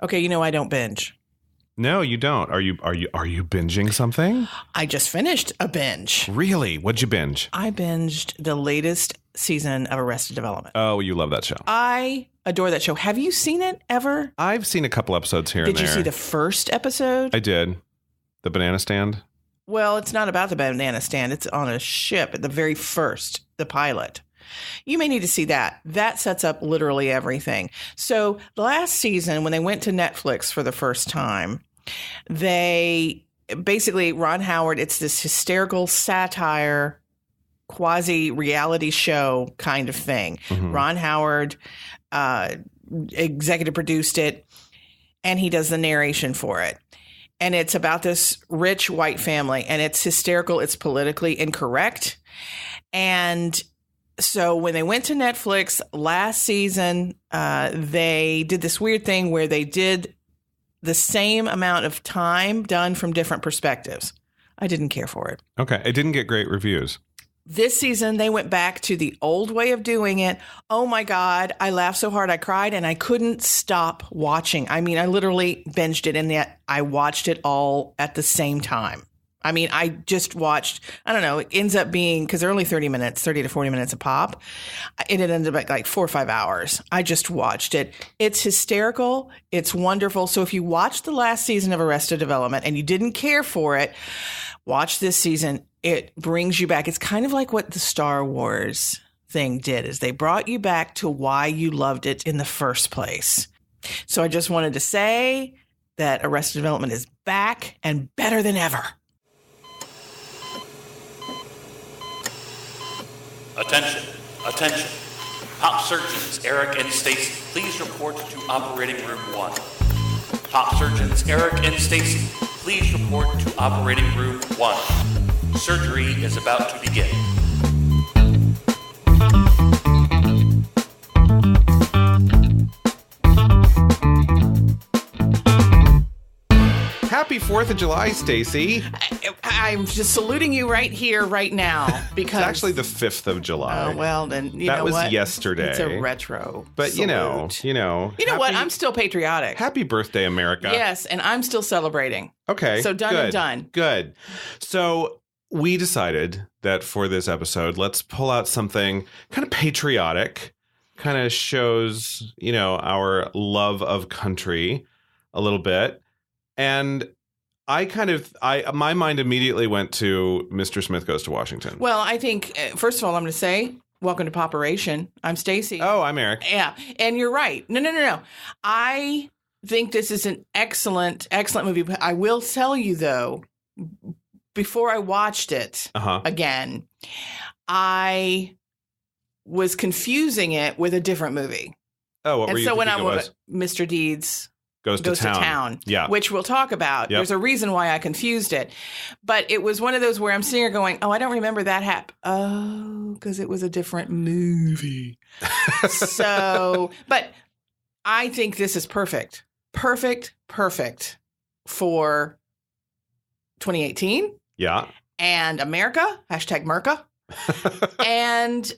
Okay, I don't binge. No, you don't. Are you binging something? I just finished a binge. Really? What'd you binge? I binged the latest season of Arrested Development. Oh, you love that show. I adore that show. Have you seen it ever? I've seen a couple episodes here and there. Did you see the first episode? I did. The banana stand? Well, it's not about the banana stand. It's on a ship at the very first, the pilot. You may need to see that. That sets up literally everything. So last season, when they went to Netflix for the first time, they basically, Ron Howard, it's this hysterical satire, quasi-reality show kind of thing. Mm-hmm. Ron Howard executive produced it, and he does the narration for it. And it's about this rich white family, and it's hysterical. It's politically incorrect. And so when they went to Netflix last season, they did this weird thing where they did the same amount of time done from different perspectives. I didn't care for it. Okay. It didn't get great reviews. This season, they went back to the old way of doing it. Oh, my God. I laughed so hard I cried, and I couldn't stop watching. I mean, I literally binged it, and yet I watched it all at the same time. I mean, I just watched, I don't know, it ends up being, because they're only 30 to 40 minutes a pop. It ended up like 4 or 5 hours. I just watched it. It's hysterical. It's wonderful. So if you watched the last season of Arrested Development and you didn't care for it, watch this season. It brings you back. It's kind of like what the Star Wars thing did, is they brought you back to why you loved it in the first place. So I just wanted to say that Arrested Development is back and better than ever. Attention, attention. Pop surgeons Eric and Stacey, please report to operating room 1. Pop surgeons Eric and Stacey, please report to operating room 1. Surgery is about to begin. Happy 4th of July, Stacey. I'm just saluting you right here, right now, because it's actually the 5th of July. Oh, well, then you that know was what? yesterday. It's a retro. But salute. you know what? I'm still patriotic. Happy birthday, America. Yes, and I'm still celebrating. Okay. So done good, and done. Good. So we decided that for this episode, let's pull out something kind of patriotic, kind of shows, our love of country a little bit. And my mind immediately went to Mr. Smith Goes to Washington. Well, I think, first of all, I'm going to say, welcome to Pop-Oration. I'm Stacey. Oh, I'm Eric. Yeah. And you're right. No. I think this is an excellent movie. I will tell you, though, before I watched it again, I was confusing it with a different movie. Oh, what were you thinking it was? Mr. Deeds Goes to town. Yeah. Which we'll talk about. Yep. There's a reason why I confused it. But it was one of those where I'm sitting here going, oh, I don't remember that happen. Oh, because it was a different movie. But I think this is perfect. Perfect for 2018. Yeah. And America, #Merca. And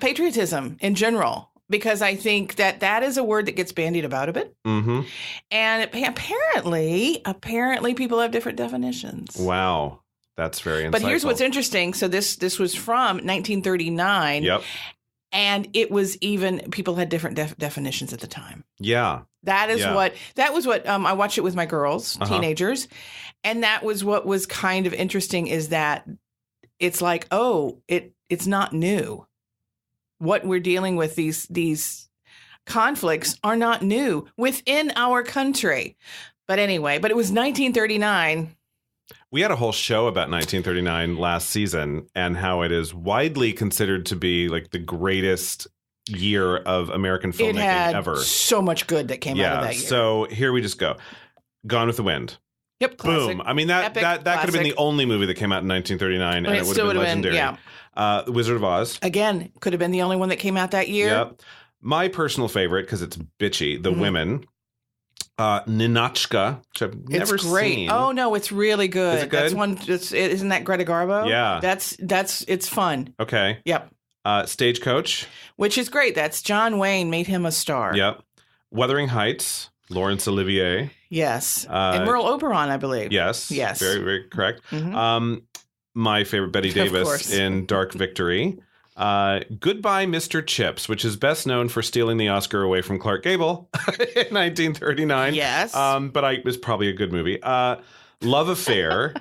patriotism in general. Because I think that is a word that gets bandied about a bit. Mm-hmm. And apparently people have different definitions. Wow. That's very insightful. But here's what's interesting. So this was from 1939. Yep. And it was even, people had different definitions at the time. Yeah. That was what I watched it with my girls, teenagers. And that was what was kind of interesting, is that it's like, it's not new. What we're dealing with, these conflicts are not new within our country. But anyway, it was 1939. We had a whole show about 1939 last season, and how it is widely considered to be like the greatest year of American filmmaking ever. So much good that came out of that year. So here we just go. Gone with the Wind. Yep. Classic. Boom. I mean, that could have been the only movie that came out in 1939, and it would have been legendary. The Wizard of Oz. Again, could have been the only one that came out that year. Yep. My personal favorite, because it's bitchy, The Women. Ninotchka, which I've never seen. Oh, no, it's really good. Is it good? That's one. Isn't that Greta Garbo? Yeah. It's fun. Okay. Yep. Stagecoach. Which is great. That's John Wayne made him a star. Yep. Wuthering Heights. Laurence Olivier. Yes. And Merle Oberon, I believe. Yes. Very, very correct. Mm-hmm. My favorite, Betty Davis in Dark Victory. Goodbye, Mr. Chips, which is best known for stealing the Oscar away from Clark Gable in 1939. Yes. But it was probably a good movie. Love Affair,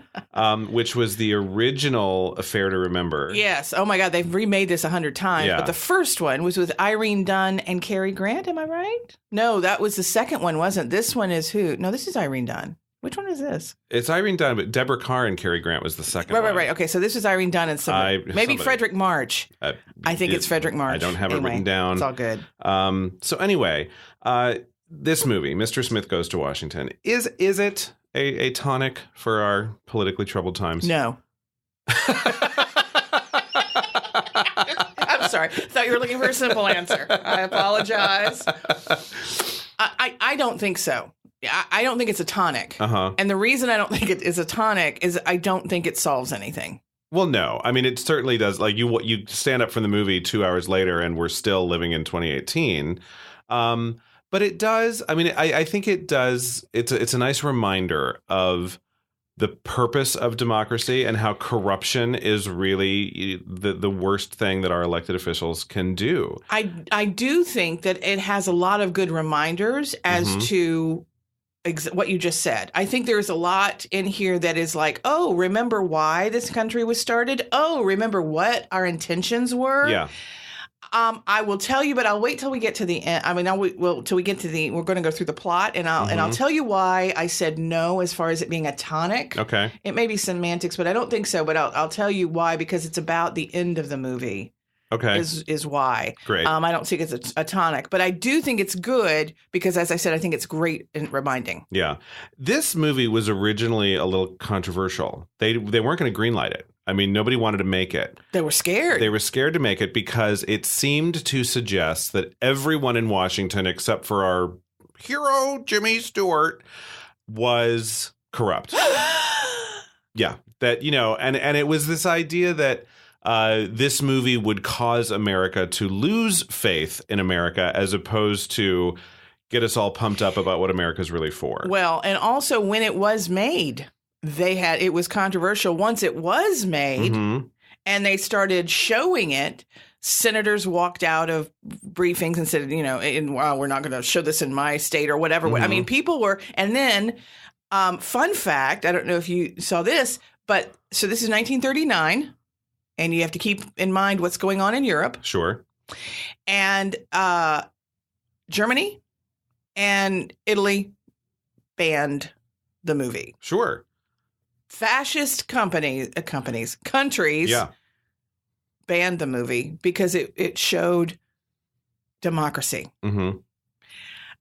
which was the original Affair to Remember. Yes. Oh, my God. They've remade this 100 times. Yeah. But the first one was with Irene Dunn and Cary Grant. Am I right? No, that was the second one, wasn't? This one is who? No, this is Irene Dunn. Which one is this? It's Irene Dunn, but Deborah Kerr and Cary Grant was the second one. Right. Okay, so this is Irene Dunn and somebody. Frederick March. I think it's Frederick March. I don't have it written down. It's all good. So anyway, this movie, Mr. Smith Goes to Washington, is it a tonic for our politically troubled times? No. I'm sorry. Thought you were looking for a simple answer. I apologize. I don't think so. I don't think it's a tonic. And the reason I don't think it is a tonic is I don't think it solves anything. Well, no. I mean, it certainly does. Like, you stand up from the movie 2 hours later and we're still living in 2018. But it does. I mean, I think it does. It's a nice reminder of the purpose of democracy and how corruption is really the worst thing that our elected officials can do. I do think that it has a lot of good reminders as to what you just said. I think there's a lot in here that is like, oh, remember why this country was started? Oh, remember what our intentions were? Yeah. I will tell you, but I'll wait till we get to the end. I mean, till we get to we're going to go through the plot, and I'll tell you why I said no as far as it being a tonic. Okay. It may be semantics, but I don't think so. But I'll tell you why, because it's about the end of the movie. Okay. Is why. Great. I don't think it's a tonic, but I do think it's good because, as I said, I think it's great in reminding. Yeah. This movie was originally a little controversial. They weren't going to greenlight it. I mean, nobody wanted to make it. They were scared. They were scared to make it because it seemed to suggest that everyone in Washington, except for our hero, Jimmy Stewart, was corrupt. Yeah. That, and it was this idea that this movie would cause America to lose faith in America as opposed to get us all pumped up about what America's really for. Well, and also when it was made, it was controversial. Once it was made and they started showing it, senators walked out of briefings and said, we're not going to show this in my state or whatever. I mean, people were, and then fun fact, I don't know if you saw this, but so this is 1939. And you have to keep in mind what's going on in Europe. Sure. And Germany and Italy banned the movie. Sure. Fascist countries banned the movie because it showed democracy,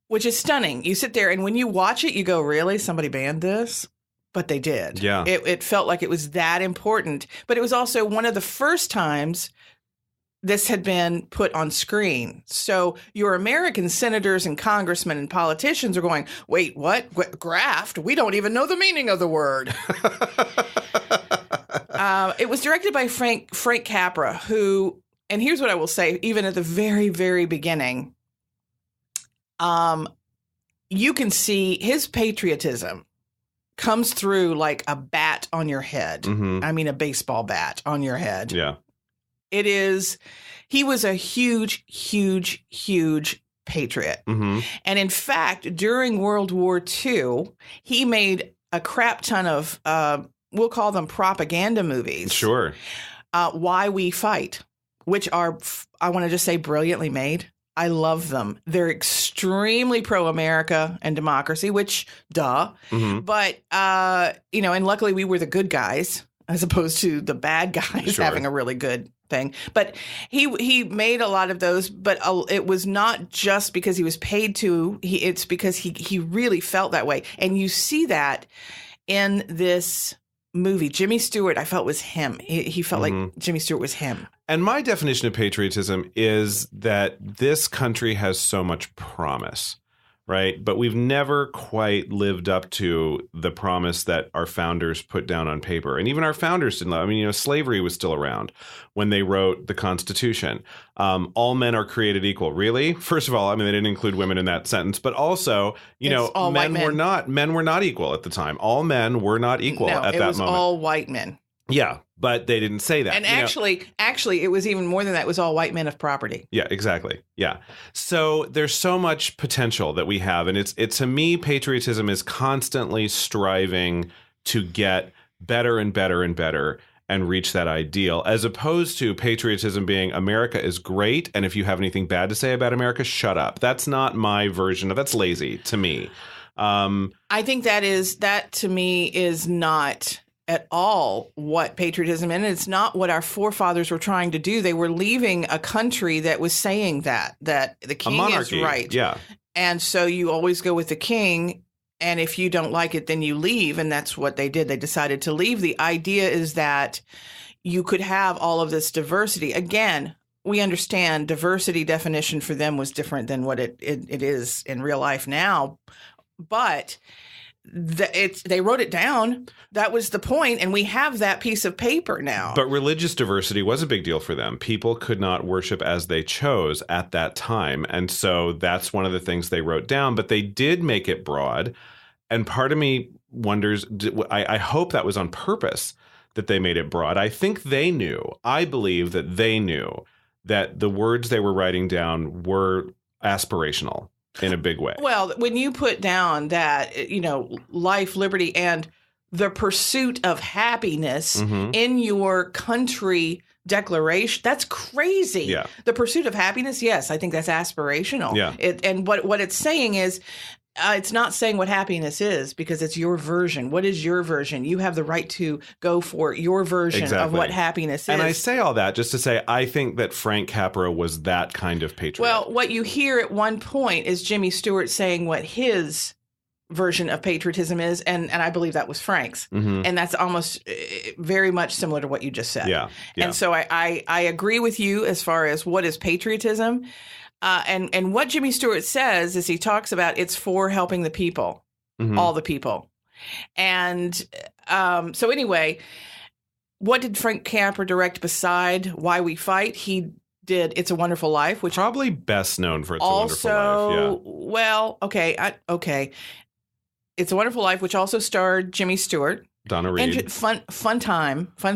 which is stunning. You sit there and when you watch it, you go, really? Somebody banned this? But they did. Yeah. It felt like it was that important. But it was also one of the first times this had been put on screen. So your American senators and congressmen and politicians are going, wait, what? Graft? We don't even know the meaning of the word. It was directed by Frank Capra, who, and here's what I will say, even at the very, very beginning, you can see his patriotism comes through like a bat on your head. I mean, a baseball bat on your head. Yeah. He was a huge, huge, huge patriot. And in fact, during World War II, he made a crap ton of, we'll call them propaganda movies. Sure. Why We Fight, which are, I want to just say, brilliantly made. I love them. They're extremely pro-America and democracy, which, duh. But, and luckily we were the good guys as opposed to the bad guys having a really good thing. But he made a lot of those, but it was not just because he was paid to. It's because he really felt that way. And you see that in this movie. Jimmy Stewart, I felt was him. He felt like Jimmy Stewart was him. And my definition of patriotism is that this country has so much promise, right? But we've never quite lived up to the promise that our founders put down on paper. And even our founders didn't. I mean, slavery was still around when they wrote the Constitution. All men are created equal. Really? First of all, I mean, they didn't include women in that sentence. But also, men were not equal at the time. All men were not equal at that moment. It was all white men. Yeah, but they didn't say that. And actually, it was even more than that. It was all white men of property. Yeah, exactly. Yeah. So there's so much potential that we have. And it's to me, patriotism is constantly striving to get better and better and better and reach that ideal, as opposed to patriotism being America is great. And if you have anything bad to say about America, shut up. That's not my version of that's lazy to me. I think that to me is not at all what patriotism is. And it's not what our forefathers were trying to do. They were leaving a country that was saying that the king is right. Yeah. And so you always go with the king. And if you don't like it, then you leave. And that's what they did. They decided to leave. The idea is that you could have all of this diversity. Again, we understand diversity definition for them was different than what it is in real life now. But they wrote it down. That was the point, and we have that piece of paper now. But religious diversity was a big deal for them. People could not worship as they chose at that time, and so that's one of the things they wrote down. But they did make it broad, and part of me wonders, I hope that was on purpose that they made it broad. I think they knew. I believe that they knew that the words they were writing down were aspirational in a big way. Well, when you put down that, life, liberty, and the pursuit of happiness in your country declaration, that's crazy. Yeah. The pursuit of happiness, yes, I think that's aspirational. Yeah. And what it's saying is, it's not saying what happiness is, because it's your version. What is your version? You have the right to go for your version of what happiness is. And I say all that just to say I think that Frank Capra was that kind of patriot. Well, what you hear at one point is Jimmy Stewart saying what his version of patriotism is, and I believe that was Frank's. And that's almost very much similar to what you just said. Yeah. And so I agree with you as far as what is patriotism. And what Jimmy Stewart says is he talks about it's for helping the people, all the people. And so anyway, what did Frank Capra direct beside Why We Fight? He did It's a Wonderful Life, which probably best known for It's a Wonderful Life. Yeah. Well, okay. It's a Wonderful Life, which also starred Jimmy Stewart. Donna Reed. And fun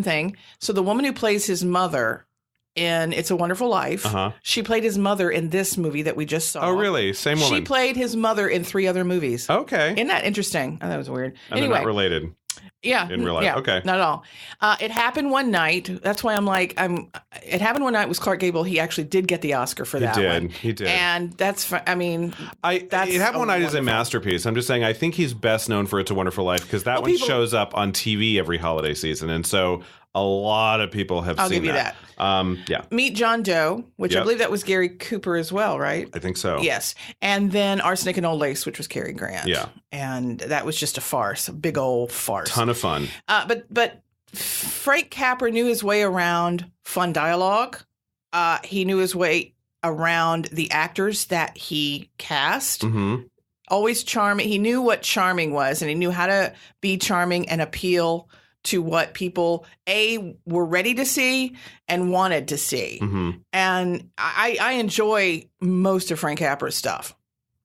thing. So the woman who plays his mother in It's a Wonderful Life, she played his mother in this movie that we just saw. Oh, really? Same woman? She played his mother in 3 other movies. Okay. Isn't that interesting? Oh, that was weird. And anyway, they're not related. Yeah. In real life. Yeah, okay. Not at all. It happened one night. That's why it happened one night with Clark Gable. He actually did get the Oscar for that one. He did. And that's, It Happened One Night is a masterpiece. I'm just saying, I think he's best known for It's a Wonderful Life because that one shows up on TV every holiday season. And so a lot of people have seen that. I'll give you that. Yeah. Meet John Doe, which I believe that was Gary Cooper as well, right? I think so. Yes. And then Arsenic and Old Lace, which was Cary Grant. Yeah. And that was just a farce, a big old farce. Ton of fun. But Frank Capra knew his way around fun dialogue. He knew his way around the actors that he cast. Always charming. He knew what charming was, and he knew how to be charming and appeal to what people, were ready to see and wanted to see. And I enjoy most of Frank Capra's stuff.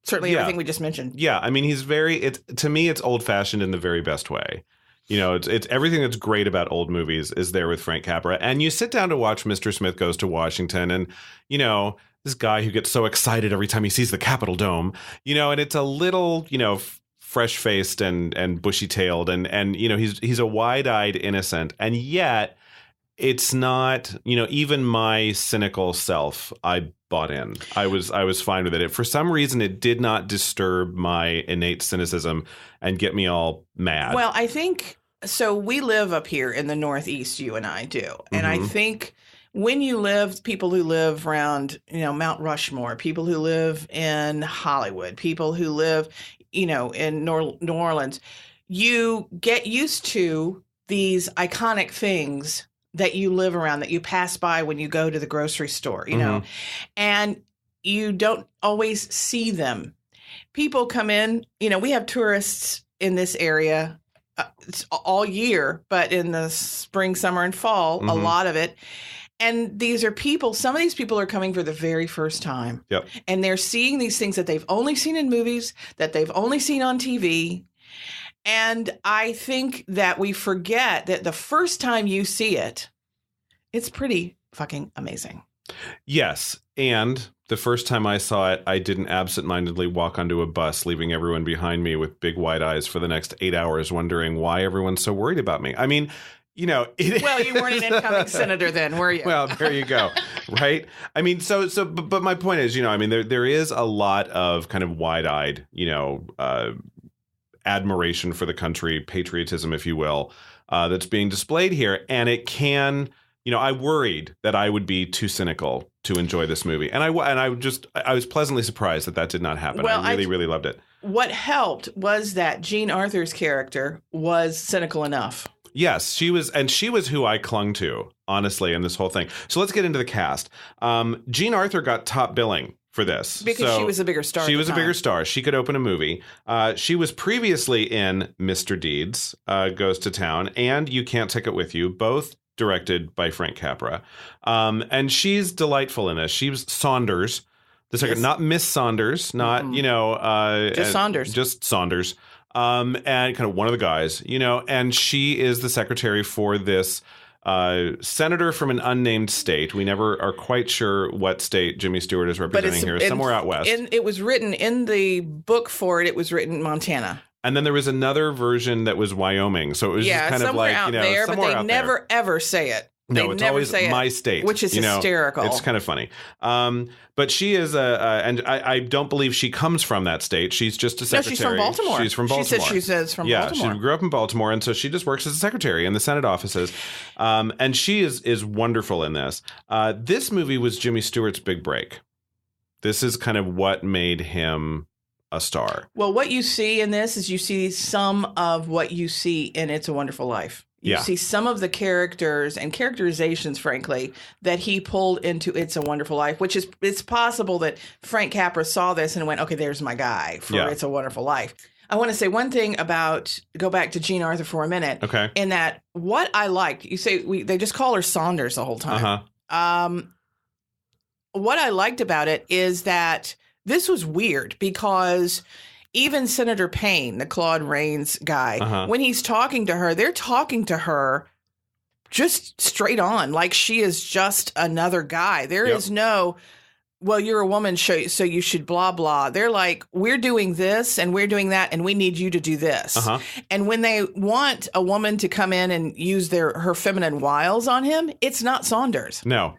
Certainly everything we just mentioned. Yeah, I mean, he's to me, it's old-fashioned in the very best way. It's everything that's great about old movies is there with Frank Capra. And you sit down to watch Mr. Smith Goes to Washington, and, this guy who gets so excited every time he sees the Capitol Dome, and it's a little, fresh-faced and bushy-tailed, and he's a wide-eyed innocent, and yet it's not, even my cynical self, I bought in. I was fine with it. For some reason, it did not disturb my innate cynicism and get me all mad. Well, I think so. We live up here in the Northeast, you and I do, and I think when you live, people who live around, Mount Rushmore, people who live in Hollywood, people who live, in New Orleans, you get used to these iconic things that you live around, that you pass by when you go to the grocery store, and you don't always see them. people come in, we have tourists in this area all year, but in the spring, summer, and fall, a lot of it. And these are people, some of these people are coming for the very first time. Yep. And they're seeing these things that they've only seen in movies, that they've only seen on TV. And I think that we forget that the first time you see it, it's pretty fucking amazing. Yes. And the first time I saw it, I didn't absentmindedly walk onto a bus, leaving everyone behind me with big wide eyes for the next 8 hours, wondering why everyone's so worried about me. I mean, well, you weren't an incoming senator then, were you? Well, there you go. Right. I mean, but my point is, there is a lot of kind of wide-eyed, admiration for the country, patriotism, if you will, that's being displayed here. And it can, I worried that I would be too cynical to enjoy this movie. And I was pleasantly surprised that did not happen. Well, I really loved it. What helped was that Jean Arthur's character was cynical enough. Yes, she was who I clung to, honestly, in this whole thing. So let's get into the cast. Jean Arthur got top billing for this. Because she was a bigger star. She was a bigger star. She could open a movie. She was previously in Mr. Deeds Goes to Town and You Can't Take It With You, both directed by Frank Capra. And she's delightful in this. She's Saunders, the second, not Miss Saunders, not, just Saunders. Just Saunders. And kind of one of the guys, and she is the secretary for this senator from an unnamed state. We never are quite sure what state Jimmy Stewart is representing here, somewhere out west. And it was written in the book for it. It was written in Montana. And then there was another version that was Wyoming. So it was just kind of like, out there, but they never ever say it. No, it's always my state, which is hysterical. It's kind of funny. But she is and I don't believe she comes from that state. She's just a secretary. No, she's from Baltimore. She's from Baltimore. She says from Baltimore. Yeah, she grew up in Baltimore, and so she just works as a secretary in the Senate offices. And she is wonderful in this. This movie was Jimmy Stewart's big break. This is kind of what made him a star. Well, what you see in this is you see some of what you see in It's a Wonderful Life. You see some of the characters and characterizations, frankly, that he pulled into It's a Wonderful Life, which is, it's possible that Frank Capra saw this and went, okay, there's my guy for It's a Wonderful Life. I want to say one thing go back to Jean Arthur for a minute. Okay. In that, what I liked, you say, they just call her Saunders the whole time. Uh-huh. What I liked about it is that this was weird because even Senator Payne, the Claude Rains guy, when he's talking to her, they're talking to her just straight on, like she is just another guy. There is no, well, you're a woman, so you should blah, blah. They're like, we're doing this and we're doing that, and we need you to do this. And when they want a woman to come in and use her feminine wiles on him, it's not Saunders. No.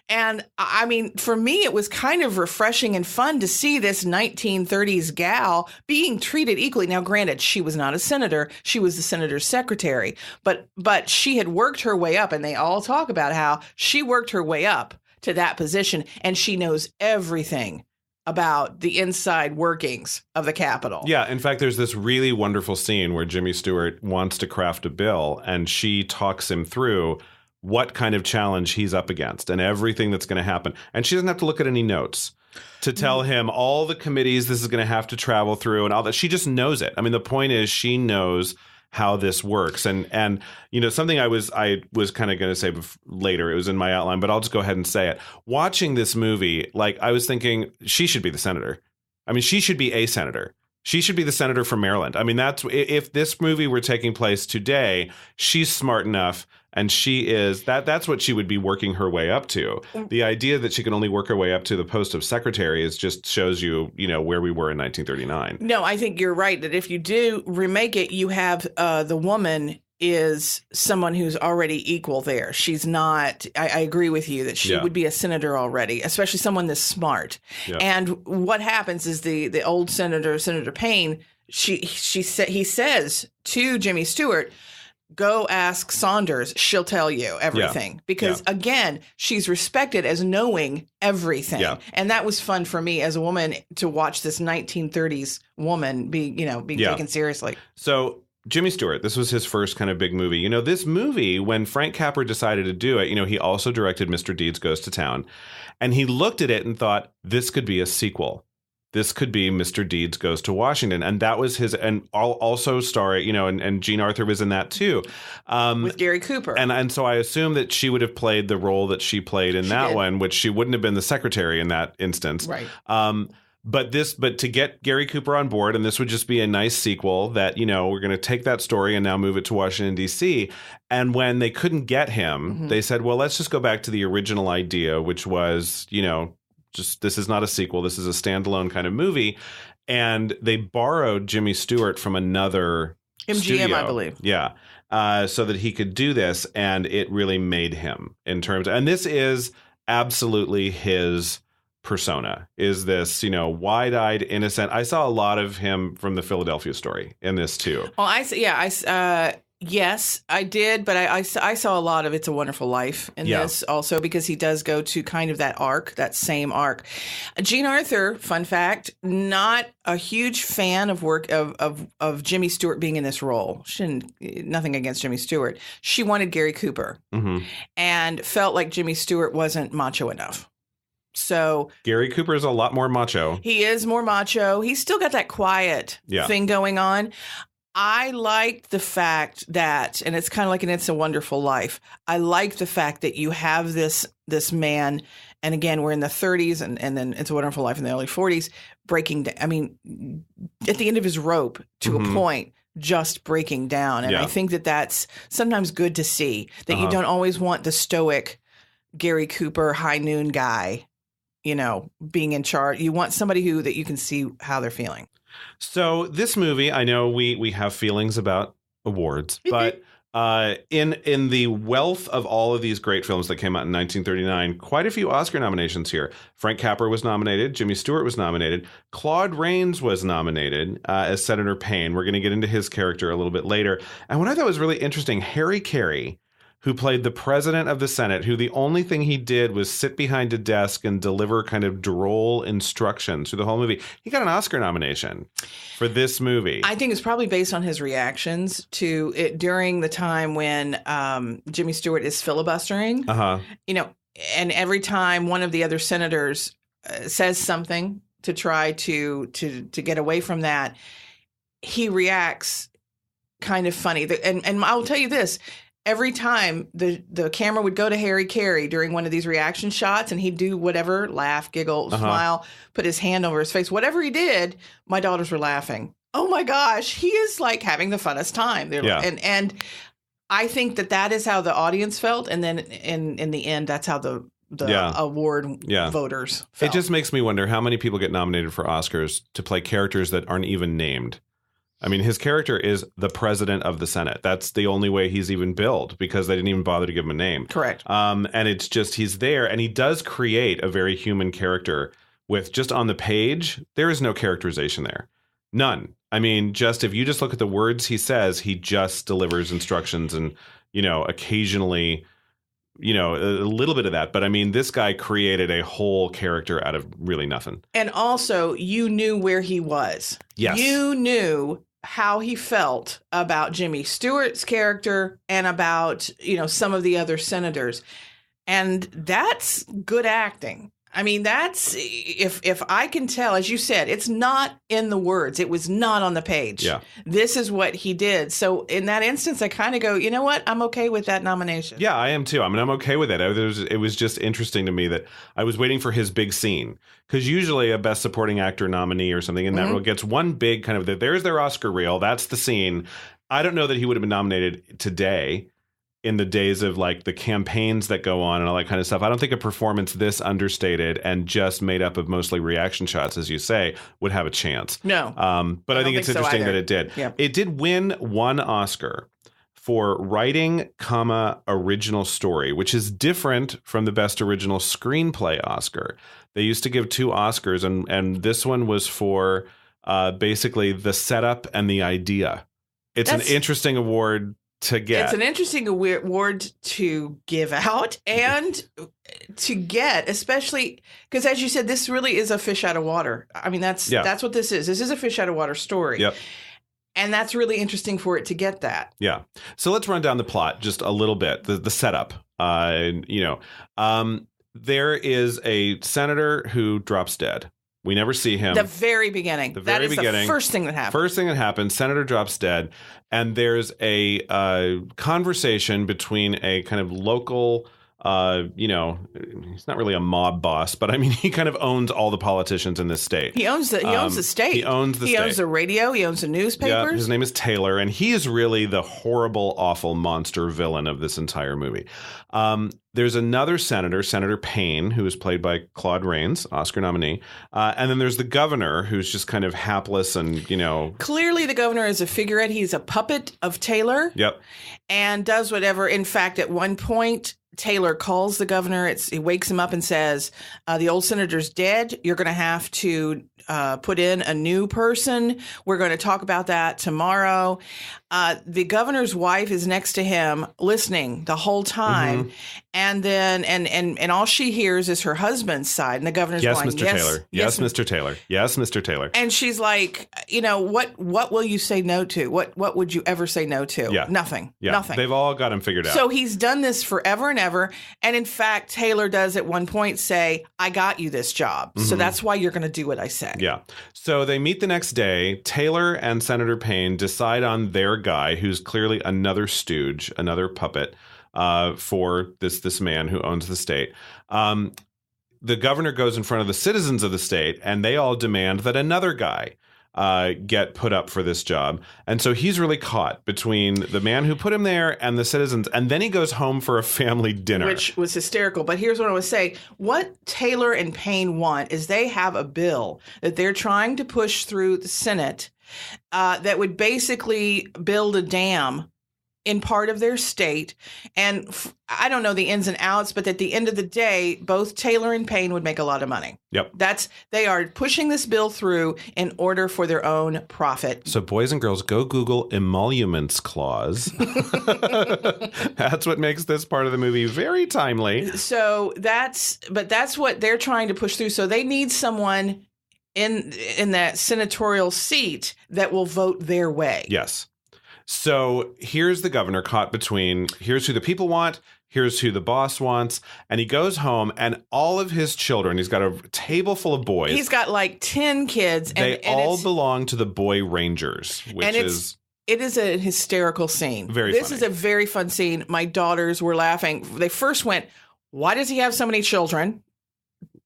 And I mean, for me, it was kind of refreshing and fun to see this 1930s gal being treated equally. Now, granted, she was not a senator. She was the senator's secretary. But she had worked her way up, and they all talk about how she worked her way up to that position, and she knows everything about the inside workings of the Capitol. Yeah. In fact, there's this really wonderful scene where Jimmy Stewart wants to craft a bill, and she talks him through what kind of challenge he's up against and everything that's going to happen. And she doesn't have to look at any notes to tell him all the committees this is going to have to travel through and all that. She just knows it. I mean, the point is she knows how this works. And something I was kind of going to say later, it was in my outline, but I'll just go ahead and say it. Watching this movie, like, I was thinking she should be the senator. I mean, she should be a senator. She should be the senator from Maryland. I mean, if this movie were taking place today, she's smart enough, and she is that's what she would be working her way up to. The idea that she can only work her way up to the post of secretary is just shows you, where we were in 1939. No, I think you're right that if you do remake it, you have the woman is someone who's already equal there. She's not, I agree with you that she would be a senator already, especially someone this smart. Yeah. And what happens is the old Senator Payne, he says to Jimmy Stewart, go ask Saunders. She'll tell you everything. Yeah. Because, again, she's respected as knowing everything. Yeah. And that was fun for me as a woman to watch this 1930s woman be taken seriously. So Jimmy Stewart, this was his first kind of big movie. This movie, when Frank Capra decided to do it, he also directed Mr. Deeds Goes to Town. And he looked at it and thought, this could be a sequel. this could be Mr. Deeds Goes to Washington. And that was his, and also starring, and Jean Arthur was in that too. With Gary Cooper. And so I assume that she would have played the role that she played in that one, which she wouldn't have been the secretary in that instance. Right. But to get Gary Cooper on board, and this would just be a nice sequel that, we're going to take that story and now move it to Washington, D.C. And when they couldn't get him, they said, well, let's just go back to the original idea, which was, just this is not a sequel. This is a standalone kind of movie. And they borrowed Jimmy Stewart from another MGM, studio. I believe. Yeah. So that he could do this. And it really made him in terms. And this is absolutely his persona, is this, wide-eyed, innocent. I saw a lot of him from the Philadelphia Story in this too. Well, yes, I did, but I saw a lot of It's a Wonderful Life in this also, because he does go to kind of that same arc. Jean Arthur, fun fact, not a huge fan of work of Jimmy Stewart being in this role. Nothing against Jimmy Stewart. She wanted Gary Cooper and felt like Jimmy Stewart wasn't macho enough. So Gary Cooper is a lot more macho. He is more macho. He's still got that quiet thing going on. I liked the fact that, and it's kind of like in It's a Wonderful Life, I like the fact that you have this man, and again, we're in the 30s, and then It's a Wonderful Life in the early 40s, breaking down. I mean, at the end of his rope to a point, just breaking down. And I think that that's sometimes good to see, that you don't always want the stoic Gary Cooper high noon guy, being in charge. You want somebody that you can see how they're feeling. So this movie, I know we have feelings about awards, but in the wealth of all of these great films that came out in 1939, quite a few Oscar nominations here. Frank Capra was nominated. Jimmy Stewart was nominated. Claude Rains was nominated as Senator Payne. We're going to get into his character a little bit later. And what I thought was really interesting, Harry Carey, who played the president of the Senate, who the only thing he did was sit behind a desk and deliver kind of droll instructions through the whole movie. He got an Oscar nomination for this movie. I think it's probably based on his reactions to it during the time when Jimmy Stewart is filibustering. And every time one of the other senators says something to try to get away from that, he reacts kind of funny. And I'll tell you this. Every time the camera would go to Harry Carey during one of these reaction shots, and he'd do whatever, laugh, giggle, smile, put his hand over his face, whatever he did, my daughters were laughing. Oh my gosh, he is like having the funnest time. And I think that is how the audience felt, and then in the end, that's how the award voters felt. It just makes me wonder how many people get nominated for Oscars to play characters that aren't even named. I mean, his character is the president of the Senate. That's the only way he's even billed, because they didn't even bother to give him a name. Correct. And it's just, he's there, and he does create a very human character with just on the page, there is no characterization there. None. I mean, just if you just look at the words he says, he just delivers instructions and, occasionally, a little bit of that. But I mean, this guy created a whole character out of really nothing. And also, you knew where he was. Yes. You knew how he felt about Jimmy Stewart's character and about, some of the other senators. And that's good acting. I mean, that's, if I can tell, as you said, it's not in the words. It was not on the page. Yeah. This is what he did. So in that instance, I kind of go, you know what? I'm okay with that nomination. Yeah, I am too. I mean, I'm okay with it. It was just interesting to me that I was waiting for his big scene, because usually a Best Supporting Actor nominee or something in that role gets one big kind of, there's their Oscar reel. That's the scene. I don't know that he would have been nominated today, in the days of like the campaigns that go on and all that kind of stuff. I don't think a performance this understated and just made up of mostly reaction shots, as you say, would have a chance. No. But I think it's interesting that it did. Yeah. It did win one Oscar for writing, original story, which is different from the Best Original Screenplay Oscar. They used to give 2 Oscars, and this one was for basically the setup and the idea. It's an interesting award to get. It's an interesting award to give out and to get, especially because, as you said, this really is a fish out of water. I mean, that's what this is. This is a fish out of water story. Yep. And that's really interesting for it to get that. Yeah. So let's run down the plot just a little bit, the setup. There is a senator who drops dead. We never see him. The very beginning. That is the first thing that happens. First thing that happens, Senator drops dead, and there's a conversation between a kind of local, he's not really a mob boss, but I mean, he kind of owns all the politicians in this state. He owns the state. He owns the state. He owns the radio. He owns the newspapers. Yeah, his name is Taylor, and he is really the horrible, awful monster villain of this entire movie. There's another senator, Senator Payne, who is played by Claude Rains, Oscar nominee. And then there's the governor, who's just kind of hapless and, Clearly, the governor is a figurehead. He's a puppet of Taylor. Yep. And does whatever. In fact, at one point, Taylor calls the governor. He wakes him up and says, the old senator's dead. You're going to have to put in a new person. We're going to talk about that tomorrow. The governor's wife is next to him listening the whole time. Mm-hmm. And then and all she hears is her husband's side. And the governor's yes, going, Mr. Taylor. Yes, Mr. Taylor. Yes, Mr. Taylor. And she's like, what will you say no to? What would you ever say no to? Yeah. Nothing. Yeah. Nothing. They've all got him figured out. So he's done this forever and ever. And in fact, Taylor does at one point say, I got you this job. Mm-hmm. So that's why you're going to do what I say. Yeah. So they meet the next day. Taylor and Senator Payne decide on their guy, who's clearly another stooge, another puppet for this man who owns the state. The governor goes in front of the citizens of the state, and they all demand that another guy get put up for this job. And so he's really caught between the man who put him there and the citizens. And then he goes home for a family dinner. Which was hysterical. But here's what I would say. What Taylor and Payne want is they have a bill that they're trying to push through the Senate that would basically build a dam in part of their state. And I don't know the ins and outs, but at the end of the day, both Taylor and Payne would make a lot of money. Yep. They are pushing this bill through in order for their own profit. So boys and girls, go Google emoluments clause. That's what makes this part of the movie very timely. So that's what they're trying to push through. So they need someone in that senatorial seat that will vote their way. Yes. So here's the governor caught between here's who the people want, here's who the boss wants. And he goes home and all of his children, he's got a table full of boys. He's got like 10 kids. They all belong to the Boy Rangers, which is... It is a hysterical scene. This is a very fun scene. My daughters were laughing. They first went, why does he have so many children?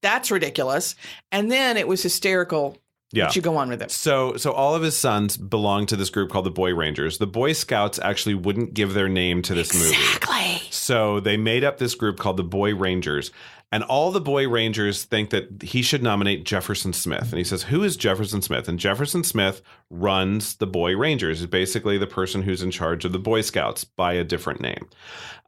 That's ridiculous. And then it was hysterical. Yeah. But you go on with it. So all of his sons belong to this group called the Boy Rangers. The Boy Scouts actually wouldn't give their name to this movie. Exactly. So they made up this group called the Boy Rangers. And all the Boy Rangers think that he should nominate Jefferson Smith. And he says, who is Jefferson Smith? And Jefferson Smith runs the Boy Rangers. He's basically the person who's in charge of the Boy Scouts by a different name.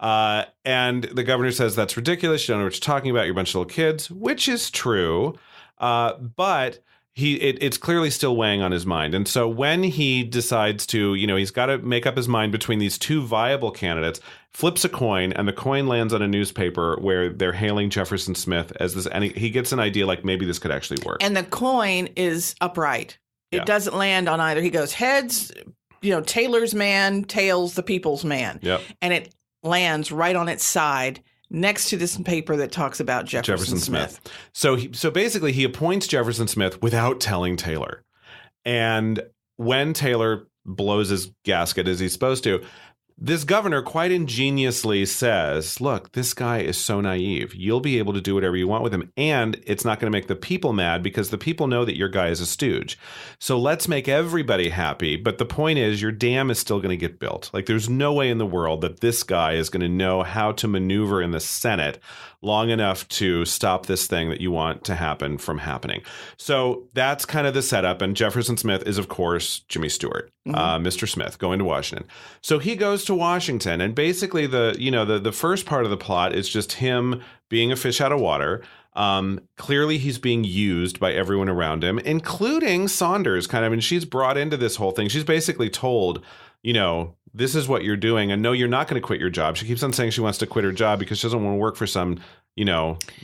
And the governor says, that's ridiculous. You don't know what you're talking about. You're a bunch of little kids, which is true. But... It's clearly still weighing on his mind. And so when he decides to, he's got to make up his mind between these two viable candidates, flips a coin, and the coin lands on a newspaper where they're hailing Jefferson Smith as this, and he gets an idea like maybe this could actually work. And the coin is upright. It doesn't land on either. He goes heads, Taylor's man, tails, the people's man. Yep. And it lands right on its side next to this paper that talks about Jefferson Smith. So basically he appoints Jefferson Smith without telling Taylor. And when Taylor blows his gasket as he's supposed to, this governor quite ingeniously says, look, this guy is so naive. You'll be able to do whatever you want with him. And it's not going to make the people mad because the people know that your guy is a stooge. So let's make everybody happy. But the point is your dam is still going to get built. Like there's no way in the world that this guy is going to know how to maneuver in the Senate long enough to stop this thing that you want to happen from happening. So that's kind of the setup. And Jefferson Smith is, of course, Jimmy Stewart, Mr. Smith, going to Washington. So he goes to Washington, and basically the first part of the plot is just him being a fish out of water. Clearly he's being used by everyone around him, including Saunders and she's brought into this whole thing. She's basically told, this is what you're doing. And no, you're not going to quit your job. She keeps on saying she wants to quit her job because she doesn't want to work for some,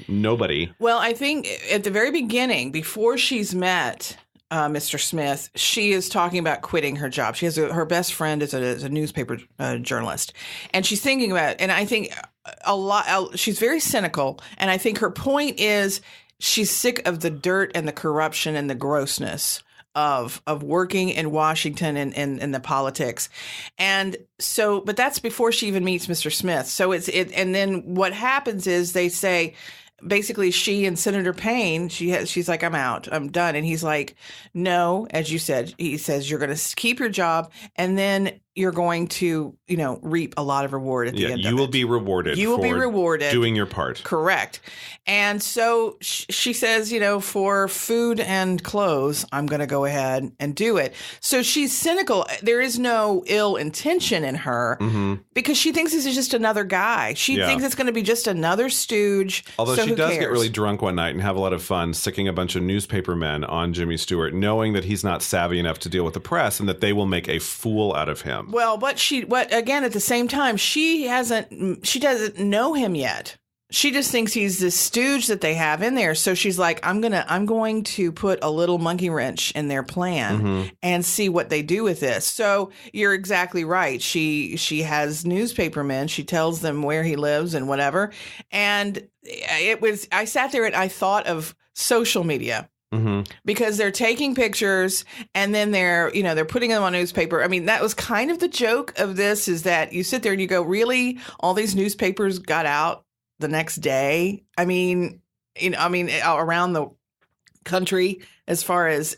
nobody. Well, I think at the very beginning, before she's met Mr. Smith, she is talking about quitting her job. She has her best friend is a newspaper journalist, and she's thinking about it. And I think she's very cynical. And I think her point is, she's sick of the dirt and the corruption and the grossness of working in Washington and the politics. And so, but that's before she even meets Mr. Smith. So and then what happens is they say, basically she and Senator Payne, she's like, I'm out, I'm done. And he's like, no, as you said, he says, you're going to keep your job and then you're going to, reap a lot of reward at the end of it. You will be rewarded. You will be rewarded. Doing your part. Correct. And so she says, for food and clothes, I'm going to go ahead and do it. So she's cynical. There is no ill intention in her because she thinks this is just another guy. She thinks it's going to be just another stooge. Although so she who does cares? get really drunk one night and have a lot of fun sicking a bunch of newspaper men on Jimmy Stewart, knowing that he's not savvy enough to deal with the press and that they will make a fool out of him. Well, but again, at the same time, she doesn't know him yet. She just thinks he's this stooge that they have in there. So she's like, I'm going to put a little monkey wrench in their plan and see what they do with this. So you're exactly right. She has newspapermen. She tells them where he lives and whatever. And I sat there and I thought of social media. Because they're taking pictures and then they're putting them on newspaper. I mean, that was kind of the joke of this, is that you sit there and you go, really? All these newspapers got out the next day? I mean, around the country, as far as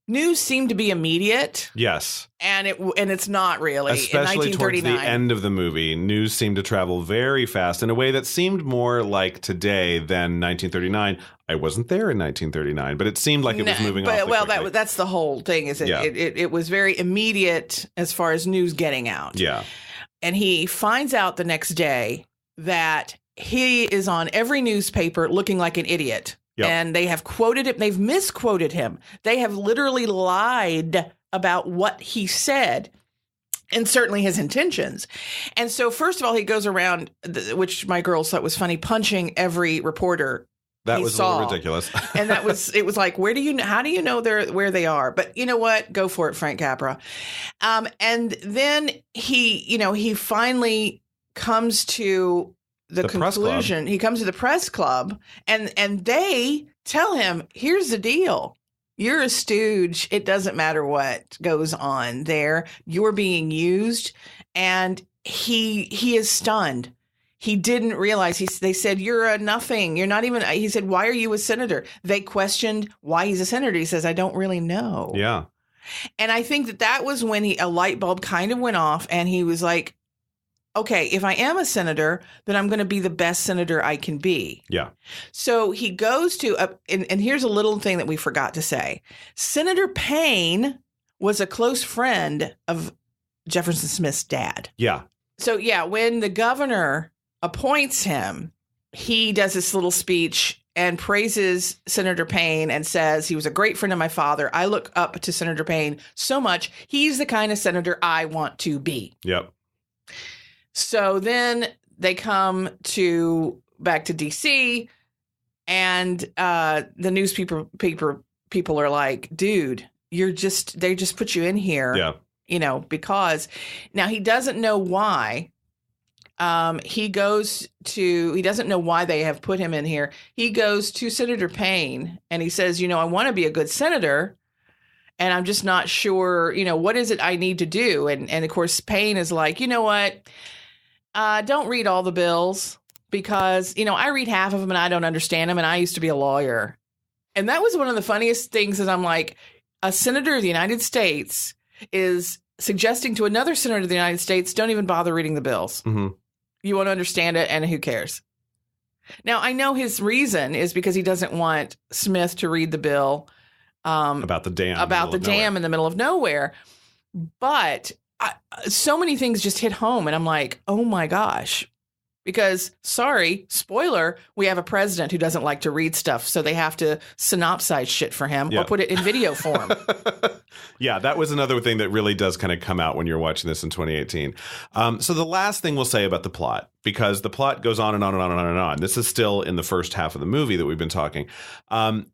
news seemed to be immediate. Yes. And it's not really. Especially in 1939. towards the end of the movie, news seemed to travel very fast in a way that seemed more like today than 1939. I wasn't there in 1939, but it seemed like it was moving off. Well, that's the whole thing. Is it was very immediate as far as news getting out. Yeah. And he finds out the next day that he is on every newspaper looking like an idiot. Yep. And they have quoted him. They've misquoted him. They have literally lied about what he said, and certainly his intentions. And so, first of all, he goes around, which my girls thought was funny, punching every reporter. That was a little ridiculous. And it was like, how do you know where they are? But you know what? Go for it, Frank Capra. And then he finally comes to the conclusion. He comes to the press club and they tell him, here's the deal. You're a stooge. It doesn't matter what goes on there. You're being used. And he is stunned. He didn't realize. They said, you're a nothing. You're not even. He said, why are you a senator? They questioned why he's a senator. He says, I don't really know. Yeah. And I think that was when a light bulb kind of went off and he was like, okay, if I am a senator, then I'm going to be the best senator I can be. Yeah. So he goes to, and here's a little thing that we forgot to say. Senator Payne was a close friend of Jefferson Smith's dad. Yeah. So, when the governor appoints him, he does this little speech and praises Senator Payne and says, he was a great friend of my father. I look up to Senator Payne so much. He's the kind of senator I want to be. Yep. So then they come back to D.C. and the newspaper people are like, dude, they just put you in here. Yeah. Because now he doesn't know why. He doesn't know why they have put him in here. He goes to Senator Payne and he says, I want to be a good senator. And I'm just not sure, what is it I need to do? And of course, Payne is like, you know what? Don't read all the bills because, I read half of them and I don't understand them. And I used to be a lawyer. And that was one of the funniest things is I'm like, a senator of the United States is suggesting to another senator of the United States, don't even bother reading the bills. Mm-hmm. You won't understand it. And who cares? Now, I know his reason is because he doesn't want Smith to read the bill. About the dam. In the middle of nowhere. But so many things just hit home. And I'm like, oh, my gosh. Because, sorry, spoiler, we have a president who doesn't like to read stuff. So they have to synopsize shit for him or put it in video form. Yeah, that was another thing that really does kind of come out when you're watching this in 2018. So the last thing we'll say about the plot, because the plot goes on and on and on and on and on. This is still in the first half of the movie that we've been talking. The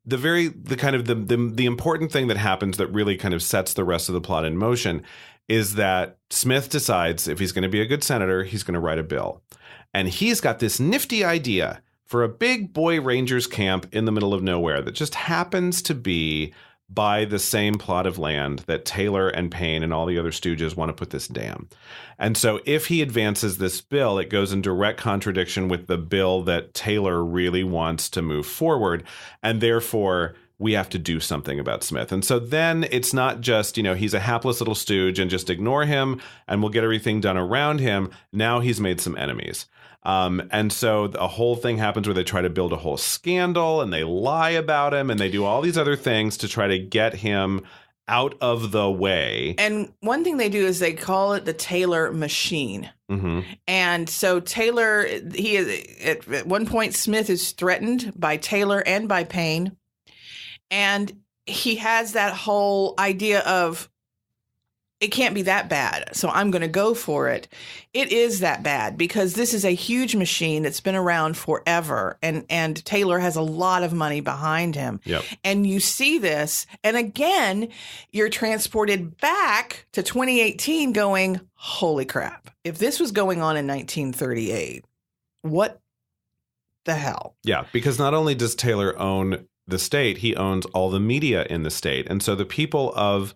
important thing that happens that really kind of sets the rest of the plot in motion is that Smith decides if he's going to be a good senator, he's going to write a bill. And he's got this nifty idea for a big boy rangers camp in the middle of nowhere that just happens to be by the same plot of land that Taylor and Payne and all the other stooges want to put this dam. And so if he advances this bill, it goes in direct contradiction with the bill that Taylor really wants to move forward. And therefore, we have to do something about Smith. And so then it's not just, he's a hapless little stooge and just ignore him and we'll get everything done around him. Now he's made some enemies. And so the whole thing happens where they try to build a whole scandal and they lie about him and they do all these other things to try to get him out of the way. And one thing they do is they call it the Taylor machine. Mm-hmm. And so Taylor, he is at one point, Smith is threatened by Taylor and by Payne. And he has that whole idea of, it can't be that bad, so I'm going to go for it. It is that bad because this is a huge machine that's been around forever, and Taylor has a lot of money behind him. Yep. And you see this, and again, you're transported back to 2018 going, holy crap. If this was going on in 1938, what the hell? Yeah, because not only does Taylor own the state, he owns all the media in the state. And so the people of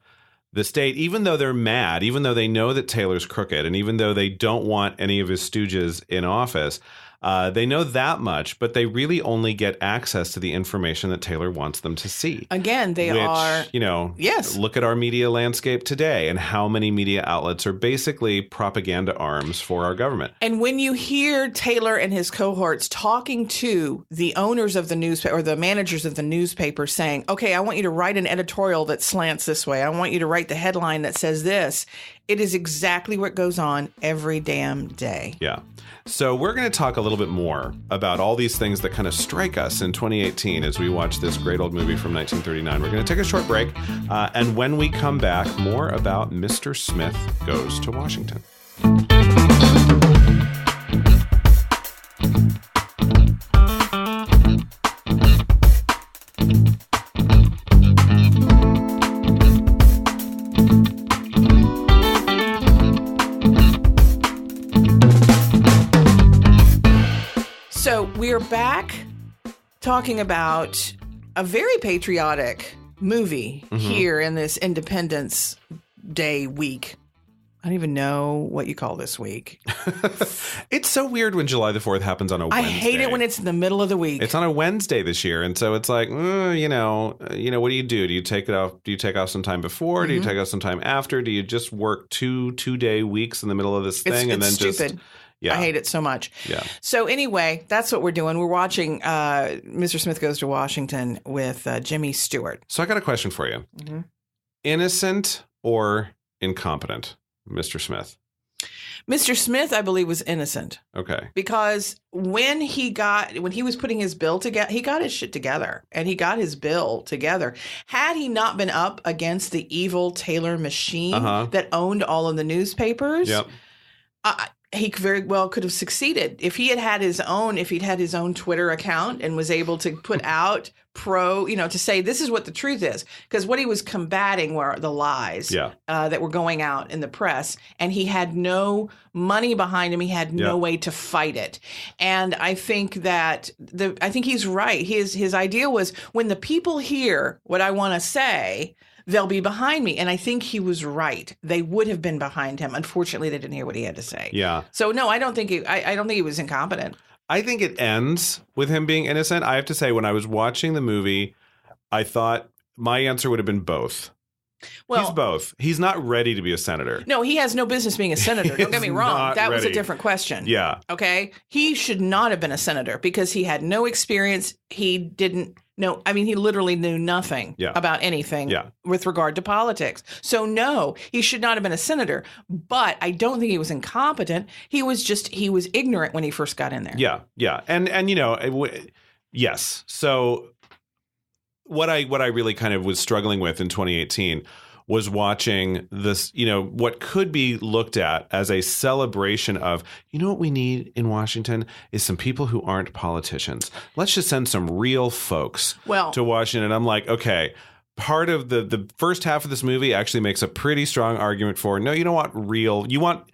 the state, even though they're mad, even though they know that Taylor's crooked, and even though they don't want any of his stooges in office, they know that much, but they really only get access to the information that Taylor wants them to see. Again, they are, yes. Look at our media landscape today and how many media outlets are basically propaganda arms for our government. And when you hear Taylor and his cohorts talking to the owners of the newspaper or the managers of the newspaper saying, okay, I want you to write an editorial that slants this way. I want you to write the headline that says this. It is exactly what goes on every damn day. Yeah. So we're going to talk a little bit more about all these things that kind of strike us in 2018 as we watch this great old movie from 1939. We're going to take a short break. And when we come back, more about Mr. Smith Goes to Washington. We're back talking about a very patriotic movie here in this Independence Day week. I don't even know what you call this week. It's so weird when July the 4th happens on a Wednesday. I hate it when it's in the middle of the week. It's on a Wednesday this year, and so it's like, what do you do? Do you take it off? Do you take off some time before? Do you take off some time after? Do you just work two-day weeks in the middle of this thing and then stupid. Just? Yeah. I hate it so much. Yeah. So anyway, that's what we're doing. We're watching Mr. Smith Goes to Washington with Jimmy Stewart. So I got a question for you. Mm-hmm. Innocent or incompetent, Mr. Smith? Mr. Smith, I believe, was innocent. Okay. Because when he was putting his bill together, he got his shit together and he got his bill together. Had he not been up against the evil Taylor machine that owned all of the newspapers, yep. He very well could have succeeded if he'd had his own Twitter account and was able to put out to say this is what the truth is. Because what he was combating were the lies that were going out in the press. And he had no money behind him. He had no way to fight it. And I think that I think he's right. His idea was when the people hear what I want to say, they'll be behind me. And I think he was right. They would have been behind him. Unfortunately, they didn't hear what he had to say. Yeah. So no, I don't think he was incompetent. I think it ends with him being innocent. I have to say, when I was watching the movie, I thought my answer would have been both. Well, he's both. He's not ready to be a senator. No, he has no business being a senator. Don't get me wrong. That was a different question. Yeah. Okay. He should not have been a senator because he had no experience. He didn't know. I mean, he literally knew nothing about anything with regard to politics. So no, he should not have been a senator. But I don't think he was incompetent. He was ignorant when he first got in there. Yeah. Yeah. And yes. So what I really kind of was struggling with in 2018 was watching this, what could be looked at as a celebration of, what we need in Washington is some people who aren't politicians. Let's just send some real folks to Washington. And I'm like, okay, part of the first half of this movie actually makes a pretty strong argument for, no, you don't want real, you want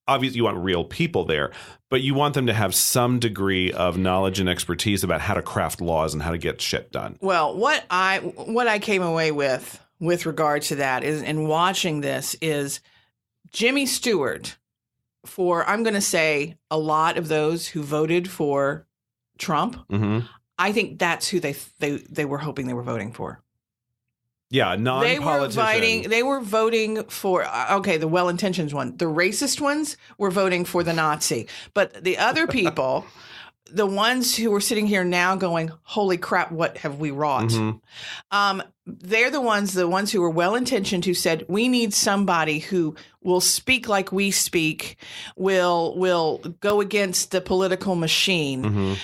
obviously you want real people there, but you want them to have some degree of knowledge and expertise about how to craft laws and how to get shit done. Well, what I came away with regard to that is, in watching this, is Jimmy Stewart, for, I'm going to say, a lot of those who voted for Trump, I think that's who they were hoping they were voting for. Yeah, non-politician. They were voting for, okay, the well-intentioned one. The racist ones were voting for the Nazi. But the other people, the ones who were sitting here now going, holy crap, what have we wrought? They're the ones who were well-intentioned, who said, we need somebody who will speak like we speak, will go against the political machine.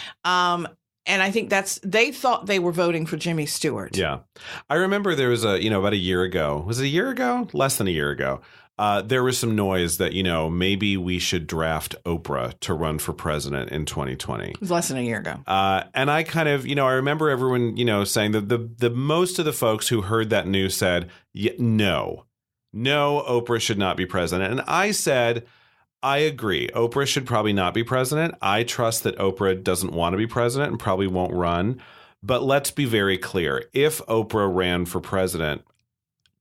And I think they thought they were voting for Jimmy Stewart. Yeah. I remember there was about a year ago. Was it a year ago? Less than a year ago. There was some noise that, maybe we should draft Oprah to run for president in 2020. It was less than a year ago. And I kind of, I remember everyone, saying that the most of the folks who heard that news said, no, Oprah should not be president. And I said, I agree. Oprah should probably not be president. I trust that Oprah doesn't want to be president and probably won't run. But let's be very clear. If Oprah ran for president,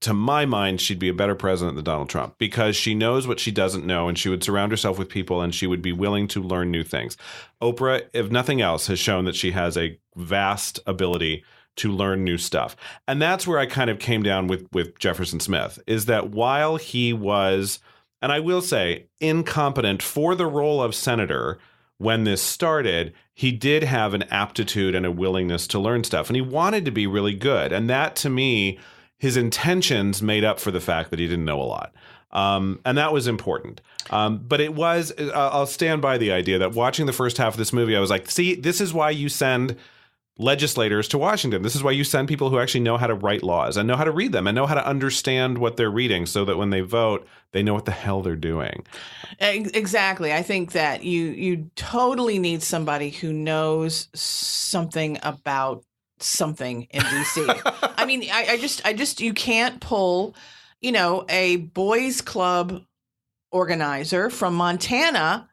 to my mind, she'd be a better president than Donald Trump, because she knows what she doesn't know, and she would surround herself with people, and she would be willing to learn new things. Oprah, if nothing else, has shown that she has a vast ability to learn new stuff. And that's where I kind of came down with Jefferson Smith, is that while he was, and I will say, incompetent for the role of senator when this started, he did have an aptitude and a willingness to learn stuff, and he wanted to be really good. And that, to me, his intentions made up for the fact that he didn't know a lot. And that was important. But it was, I'll stand by the idea that watching the first half of this movie, I was like, see, this is why you send legislators to Washington. This is why you send people who actually know how to write laws and know how to read them and know how to understand what they're reading, so that when they vote, they know what the hell they're doing. Exactly. I think that you totally need somebody who knows something about something in DC. I mean, I just you can't pull, a boys club organizer from Montana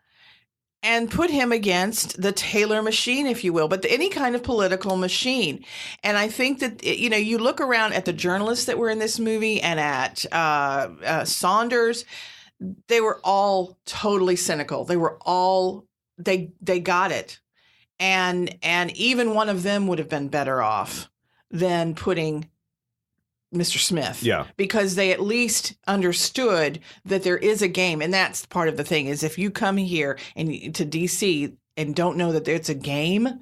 and put him against the Taylor machine, if you will, but any kind of political machine. And I think that, you look around at the journalists that were in this movie and at Saunders, they were all totally cynical. They were all, they got it. And even one of them would have been better off than putting Mr. Smith. Yeah. Because they at least understood that there is a game. And that's part of the thing, is if you come here and to DC and don't know that it's a game,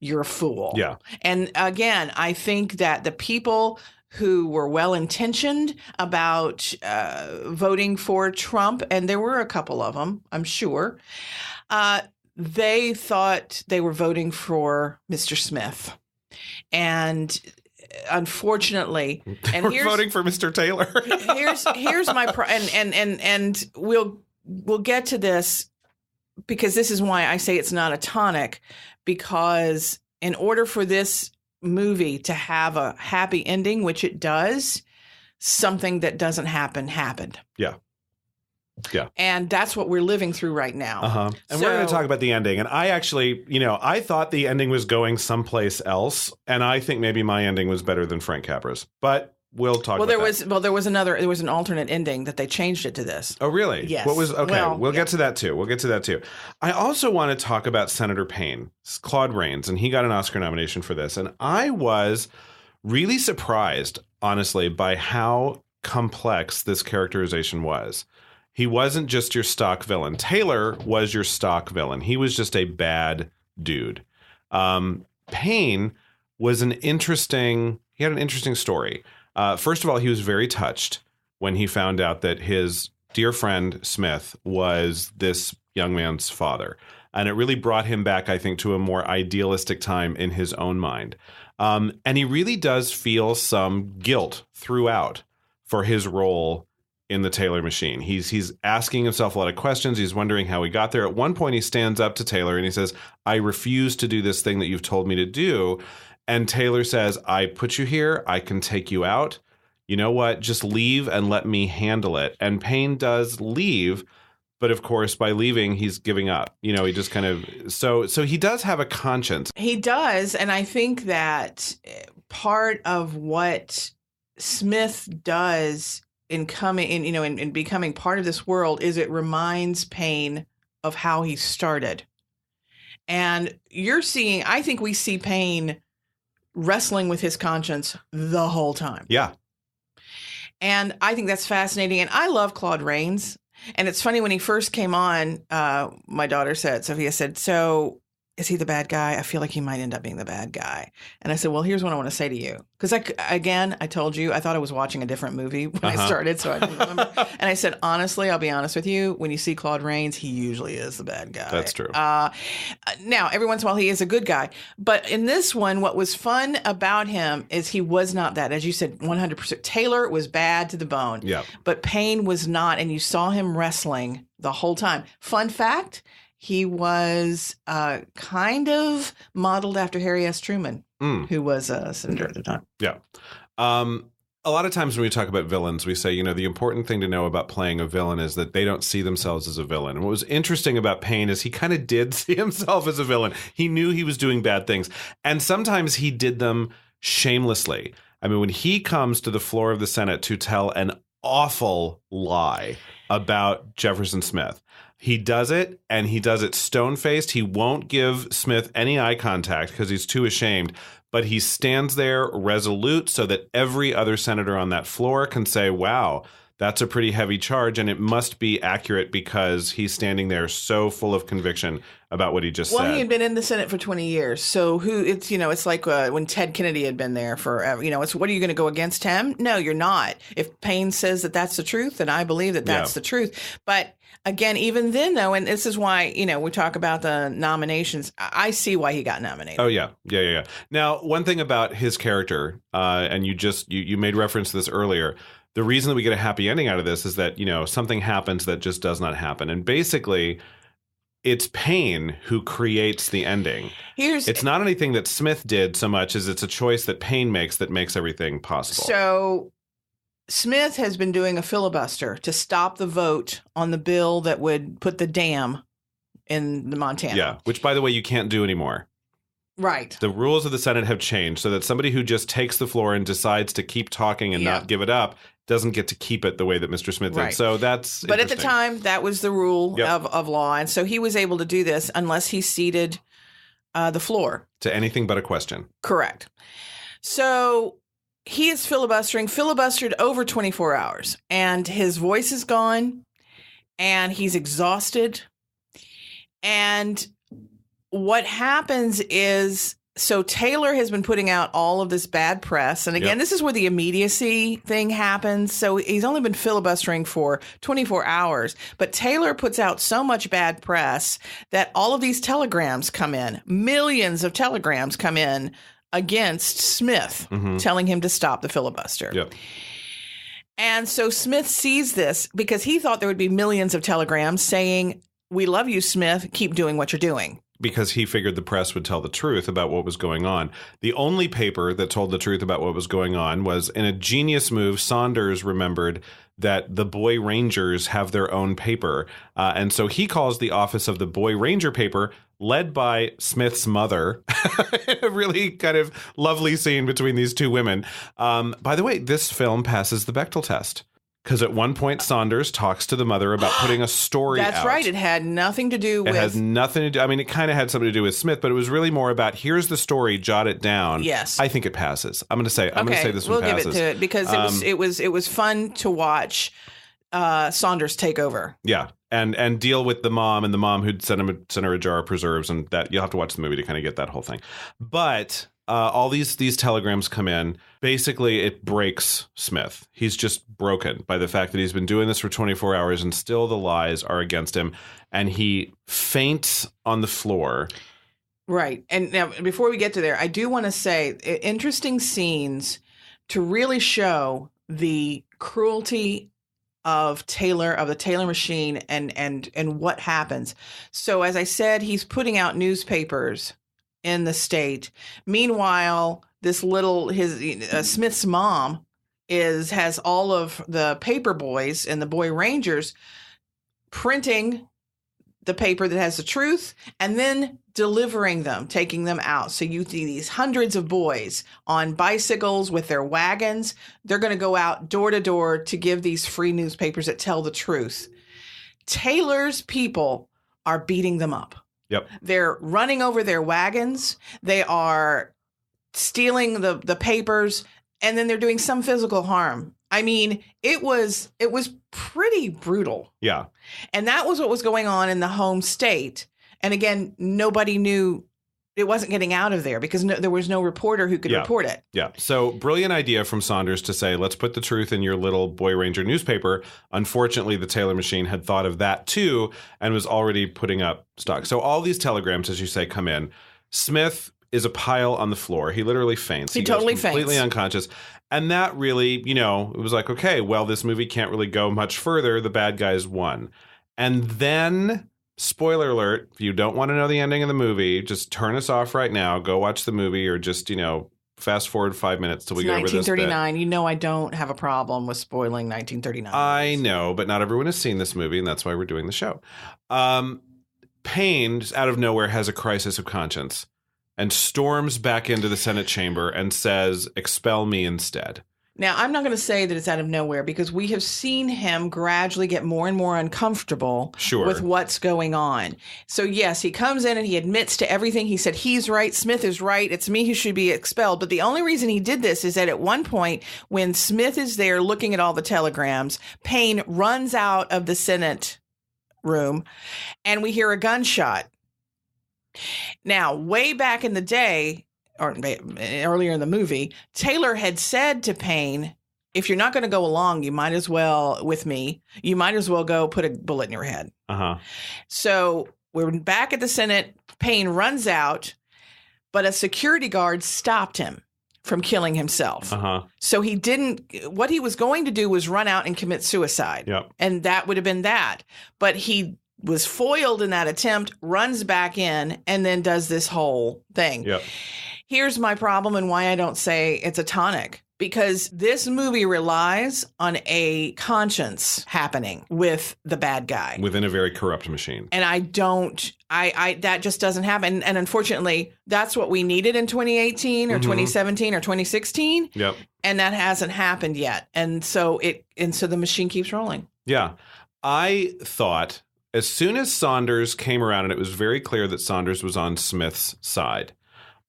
you're a fool. Yeah. And again, I think that the people who were well-intentioned about voting for Trump, and there were a couple of them, I'm sure, they thought they were voting for Mr. Smith. And unfortunately, and we're voting for Mr. Taylor. here's my and we'll get to this, because this is why I say it's not a tonic, because in order for this movie to have a happy ending, which it does, something that doesn't happen happened. Yeah. Yeah. And that's what we're living through right now. And we're going to talk about the ending. And I actually, I thought the ending was going someplace else. And I think maybe my ending was better than Frank Capra's. But we'll talk about that. There was an alternate ending that they changed it to this. Oh, really? Yes. What was, okay, we'll get to that too. I also want to talk about Senator Payne, Claude Rains, and he got an Oscar nomination for this. And I was really surprised, honestly, by how complex this characterization was. He wasn't just your stock villain. Taylor was your stock villain. He was just a bad dude. Payne was he had an interesting story. First of all, he was very touched when he found out that his dear friend Smith was this young man's father. And it really brought him back, I think, to a more idealistic time in his own mind. And he really does feel some guilt throughout for his role in the Taylor machine. He's asking himself a lot of questions. He's wondering how he got there. At one point, he stands up to Taylor and he says, I refuse to do this thing that you've told me to do. And Taylor says, I put you here. I can take you out. You know what? Just leave and let me handle it. And Payne does leave, But of course, by leaving, he's giving up. You know, he just kind of so he does have a conscience. He does, and I think that part of what Smith does in coming in, in becoming part of this world is it reminds Payne of how he started. And I think we see Payne wrestling with his conscience the whole time. Yeah. And I think that's fascinating. And I love Claude Rains. And it's funny, when he first came on, my daughter said, Sophia said, so is he the bad guy? I feel like he might end up being the bad guy. And I said, well, here's what I want to say to you. Because I told you, I thought I was watching a different movie when I started, so I didn't remember. And I said, honestly, I'll be honest with you, when you see Claude Rains, he usually is the bad guy. That's true. Now, every once in a while, he is a good guy. But in this one, what was fun about him is he was not that. As you said, 100%. Taylor was bad to the bone. Yeah. But Payne was not, and you saw him wrestling the whole time. Fun fact, he was kind of modeled after Harry S. Truman, who was a senator at the time. Yeah. A lot of times when we talk about villains, we say, the important thing to know about playing a villain is that they don't see themselves as a villain. And what was interesting about Payne is he kind of did see himself as a villain. He knew he was doing bad things. And sometimes he did them shamelessly. I mean, when he comes to the floor of the Senate to tell an awful lie about Jefferson Smith, he does it, and he does it stone-faced. He won't give Smith any eye contact because he's too ashamed, but he stands there resolute so that every other senator on that floor can say, wow, that's a pretty heavy charge, and it must be accurate because he's standing there so full of conviction about what he just said. Well, he had been in the Senate for 20 years, so it's like when Ted Kennedy had been there forever. It's, what are you going to go against him? No, you're not. If Payne says that that's the truth, then I believe that that's the truth. But again, even then, though, and this is why, we talk about the nominations, I see why he got nominated. Oh, yeah. Yeah. Now, one thing about his character, and you made reference to this earlier, the reason that we get a happy ending out of this is that, something happens that just does not happen. And basically, it's Payne who creates the ending. It's not anything that Smith did so much as it's a choice that Payne makes that makes everything possible. So Smith has been doing a filibuster to stop the vote on the bill that would put the dam in the Montana. Yeah, which, by the way, you can't do anymore. Right. The rules of the Senate have changed so that somebody who just takes the floor and decides to keep talking and not give it up doesn't get to keep it the way that Mr. Smith did. So that's But at the time, that was the rule of law. And so he was able to do this unless he ceded the floor. To anything but a question. Correct. So he is filibustered over 24 hours. And his voice is gone. And he's exhausted. And what happens is, so Taylor has been putting out all of this bad press. And again, this is where the immediacy thing happens. So he's only been filibustering for 24 hours. But Taylor puts out so much bad press that all of these telegrams come in. Millions of telegrams come in against Smith, telling him to stop the filibuster. Yep. And so Smith sees this because he thought there would be millions of telegrams saying, we love you, Smith. Keep doing what you're doing. Because he figured the press would tell the truth about what was going on. The only paper that told the truth about what was going on was, in a genius move, Saunders remembered that the Boy Rangers have their own paper. And so he calls the office of the Boy Ranger paper, led by Smith's mother. A really kind of lovely scene between these two women. By the way, this film passes the Bechdel test. Because at one point, Saunders talks to the mother about putting a story out. That's right. It had nothing to do with... It has nothing to do... I mean, it kind of had something to do with Smith, but it was really more about, here's the story, jot it down. Yes. I think it passes. I'm going to say this one passes. We'll give it to it because it was fun to watch Saunders take over. Yeah. And deal with the mom who'd sent her a jar of preserves, and that you'll have to watch the movie to kind of get that whole thing. But... all these telegrams come in. Basically, it breaks Smith. He's just broken by the fact that he's been doing this for 24 hours and still the lies are against him. And he faints on the floor. Right. And now, before we get to there, I do want to say interesting scenes to really show the cruelty of Taylor, of the Taylor machine, and what happens. So, as I said, he's putting out newspapers in the state. Meanwhile, this Smith's mom has all of the paper boys and the Boy Rangers printing the paper that has the truth and then delivering them, taking them out. So you see these hundreds of boys on bicycles with their wagons. They're going to go out door to door to give these free newspapers that tell the truth. Taylor's people are beating them up. Yep. They're running over their wagons. They are stealing the papers, and then they're doing some physical harm. I mean, it was pretty brutal. Yeah. And that was what was going on in the home state. And again, nobody knew it wasn't getting out of there because there was no reporter who could report it. Yeah. So brilliant idea from Saunders to say, let's put the truth in your little Boy Ranger newspaper. Unfortunately, the Taylor machine had thought of that too and was already putting up stock. So all these telegrams, as you say, come in. Smith is a pile on the floor. He literally faints. He totally goes completely faints. Unconscious. And that really, it was like, okay, well, this movie can't really go much further. The bad guys won. And then, spoiler alert, if you don't want to know the ending of the movie, just turn us off right now. Go watch the movie or just, fast forward 5 minutes till we get over this bit. 1939. I don't have a problem with spoiling 1939. I know, but not everyone has seen this movie, and that's why we're doing the show. Payne, just out of nowhere, has a crisis of conscience and storms back into the Senate chamber and says, expel me instead. Now, I'm not going to say that it's out of nowhere because we have seen him gradually get more and more uncomfortable with what's going on. So, yes, he comes in and he admits to everything. He said, he's right. Smith is right. It's me who should be expelled. But the only reason he did this is that at one point when Smith is there looking at all the telegrams, Payne runs out of the Senate room and we hear a gunshot. Now, way back in the day, or earlier in the movie, Taylor had said to Payne, if you're not going to go along, you might as well go put a bullet in your head. Uh-huh. So we're back at the Senate. Payne runs out, but a security guard stopped him from killing himself. Uh-huh. So what he was going to do was run out and commit suicide. Yep. And that would have been that. But he was foiled in that attempt, runs back in, and then does this whole thing. Yep. Here's my problem and why I don't say it's a tonic. Because this movie relies on a conscience happening with the bad guy. Within a very corrupt machine. And that just doesn't happen. And unfortunately, that's what we needed in 2018 or 2017 or 2016. Yep. And that hasn't happened yet. And so the machine keeps rolling. Yeah. I thought as soon as Saunders came around and it was very clear that Saunders was on Smith's side,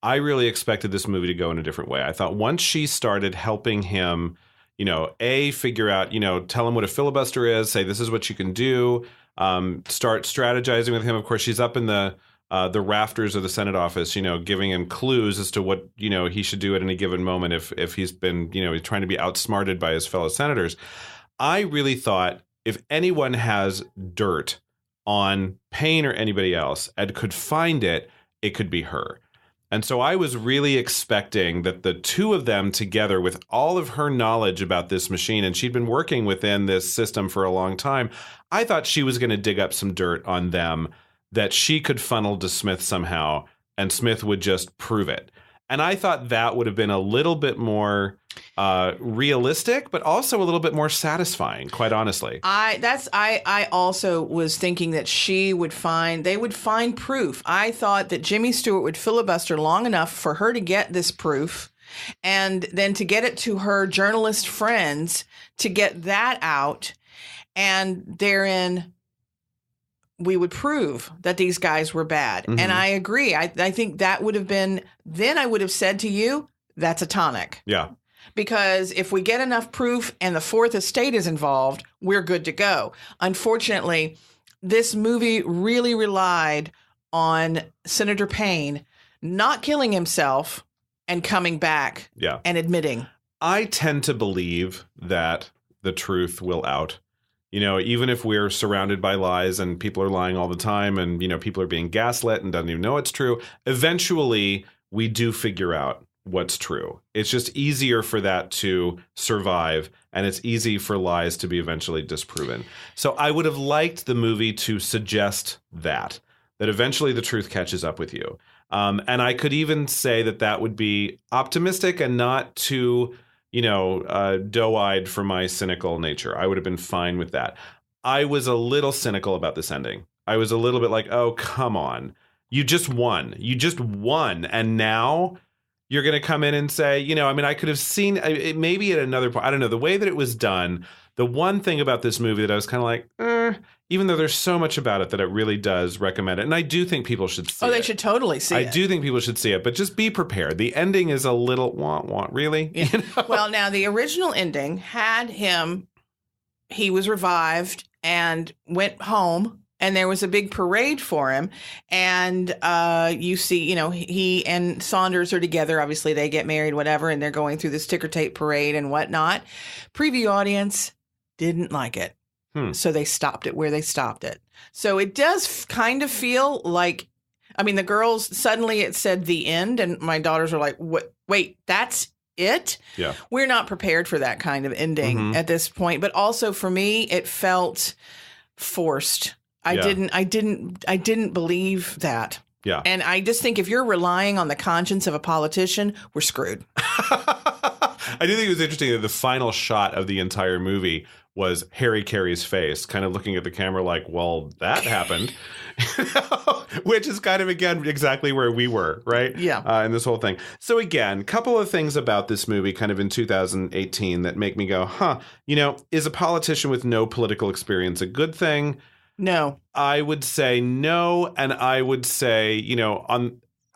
I really expected this movie to go in a different way. I thought once she started helping him, figure out, tell him what a filibuster is, say this is what you can do, start strategizing with him. Of course, she's up in the rafters of the Senate office, giving him clues as to what, he should do at any given moment if he's been, he's trying to be outsmarted by his fellow senators. I really thought if anyone has dirt on Payne or anybody else and could find it, it could be her. And so I was really expecting that the two of them together with all of her knowledge about this machine, and she'd been working within this system for a long time, I thought she was going to dig up some dirt on them that she could funnel to Smith somehow, and Smith would just prove it. And I thought that would have been a little bit more realistic, but also a little bit more satisfying, quite honestly. I also was thinking that they would find proof. I thought that Jimmy Stewart would filibuster long enough for her to get this proof and then to get it to her journalist friends to get that out. And therein, we would prove that these guys were bad. Mm-hmm. And I agree. I think that would have been, then I would have said to you, that's a tonic. Yeah. Because if we get enough proof and the Fourth Estate is involved, we're good to go. Unfortunately, this movie really relied on Senator Payne not killing himself and coming back and admitting. I tend to believe that the truth will out. Even if we're surrounded by lies and people are lying all the time and, people are being gaslit and doesn't even know it's true, eventually we do figure out what's true. It's just easier for that to survive, and it's easy for lies to be eventually disproven. So I would have liked the movie to suggest that eventually the truth catches up with you. And I could even say that would be optimistic and not too, doe-eyed for my cynical nature. I would have been fine with that. I was a little cynical about this ending. I was a little bit like, oh, come on. You just won. You just won. And now you're going to come in and say, I could have seen it maybe at another point. I don't know. The way that it was done, the one thing about this movie that I was kind of like, even though there's so much about it that it really does recommend it. And I do think people should see it. Oh, they should totally see it. I do think people should see it, but just be prepared. The ending is a little really? Yeah. Well, now the original ending had he was revived and went home. And there was a big parade for him. And you see, he and Saunders are together. Obviously, they get married, whatever. And they're going through this ticker tape parade and whatnot. Preview audience didn't like it. So they stopped it where they stopped it. So it does kind of feel like, the girls, suddenly it said the end. And my daughters are like, wait, that's it? Yeah. We're not prepared for that kind of ending at this point. But also for me, it felt forced. I didn't believe that. Yeah. And I just think if you're relying on the conscience of a politician, we're screwed. I do think it was interesting that the final shot of the entire movie was Harry Carey's face, kind of looking at the camera like, well, that happened. Which is kind of, again, exactly where we were, right? Yeah. In this whole thing. So again, a couple of things about this movie kind of in 2018 that make me go, is a politician with no political experience a good thing? No. I would say no. And I would say,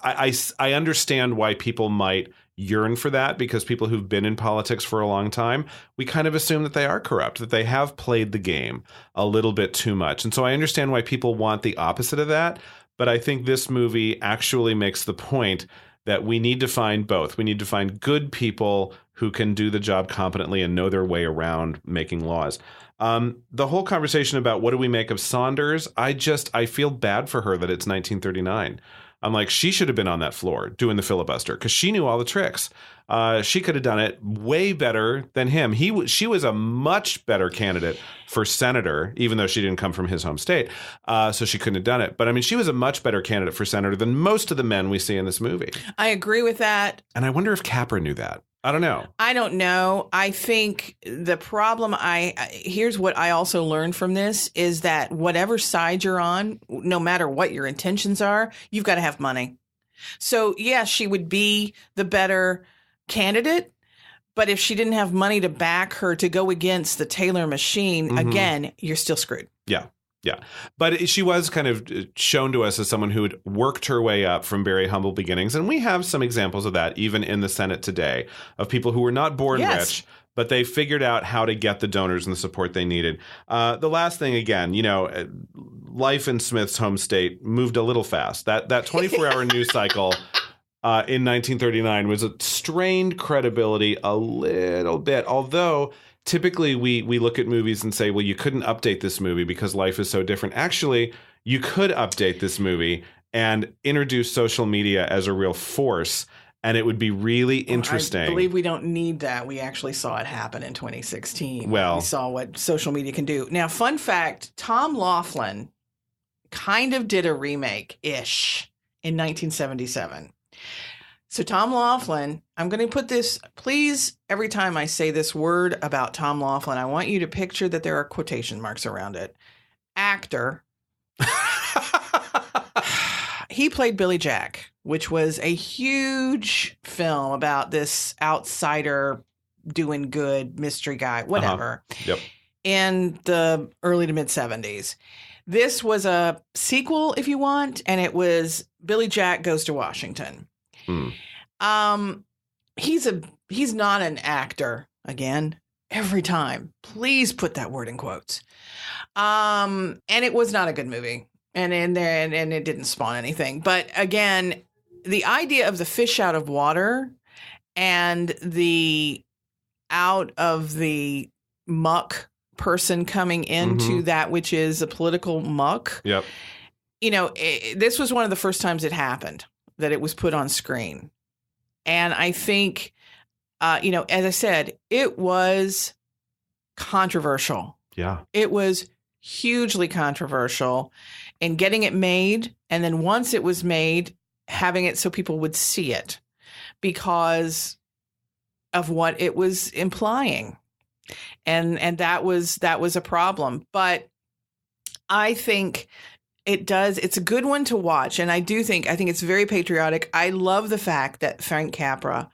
I understand why people might yearn for that, because people who've been in politics for a long time, we kind of assume that they are corrupt, that they have played the game a little bit too much. And so I understand why people want the opposite of that. But I think this movie actually makes the point that we need to find both. We need to find good people who can do the job competently and know their way around making laws. The whole conversation about what do we make of Saunders, I feel bad for her that it's 1939. I'm like, she should have been on that floor doing the filibuster because she knew all the tricks. She could have done it way better than him. She was a much better candidate for senator, even though she didn't come from his home state. So she couldn't have done it. But she was a much better candidate for senator than most of the men we see in this movie. I agree with that. And I wonder if Capra knew that. I don't know. I think the problem here's what I also learned from this is that whatever side you're on, no matter what your intentions are, you've got to have money. So yeah, she would be the better candidate, but if she didn't have money to back her to go against the Taylor machine, again, you're still screwed. Yeah. Yeah. But she was kind of shown to us as someone who had worked her way up from very humble beginnings. And we have some examples of that even in the Senate today of people who were not born rich, but they figured out how to get the donors and the support they needed. The last thing, again, life in Smith's home state moved a little fast. That 24-hour news cycle in 1939 was a strained credibility a little bit, although typically we look at movies and say, well, you couldn't update this movie because life is so different. Actually, you could update this movie and introduce social media as a real force, and it would be really interesting. I believe we don't need that. We actually saw it happen in 2016. Well, we saw what social media can do. Now, fun fact, Tom Laughlin kind of did a remake-ish in 1977. So Tom Laughlin, I'm going to put this, please, every time I say this word about Tom Laughlin, I want you to picture that there are quotation marks around it. Actor. He played Billy Jack, which was a huge film about this outsider doing good mystery guy, whatever, Yep. in the early to mid 70s. This was a sequel, if you want, and it was Billy Jack Goes to Washington. He's not an actor, again, every time. Please put that word in quotes. And it was not a good movie. And it didn't spawn anything. But again, the idea of the fish out of water and the out of the muck person coming into that which is a political muck. Yep. This was one of the first times it happened that it was put on screen. And I think, as I said, it was controversial. Yeah. It was hugely controversial in getting it made. And then once it was made, having it so people would see it because of what it was implying. And that was a problem. But, I think it does. It's a good one to watch. And I think it's very patriotic. I love the fact that Frank Capra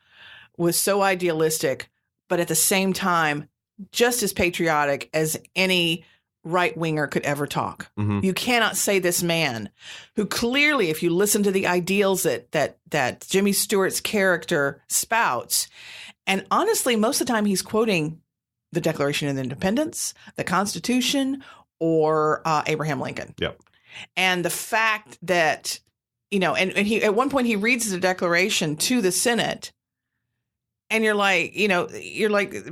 was so idealistic, but at the same time, just as patriotic as any right-winger could ever talk. Mm-hmm. You cannot say this man, who clearly, if you listen to the ideals that Jimmy Stewart's character spouts, and honestly, most of the time he's quoting the Declaration of Independence, the Constitution, or Abraham Lincoln. Yep. And the fact that, and he at one point he reads the Declaration to the Senate, and you're like,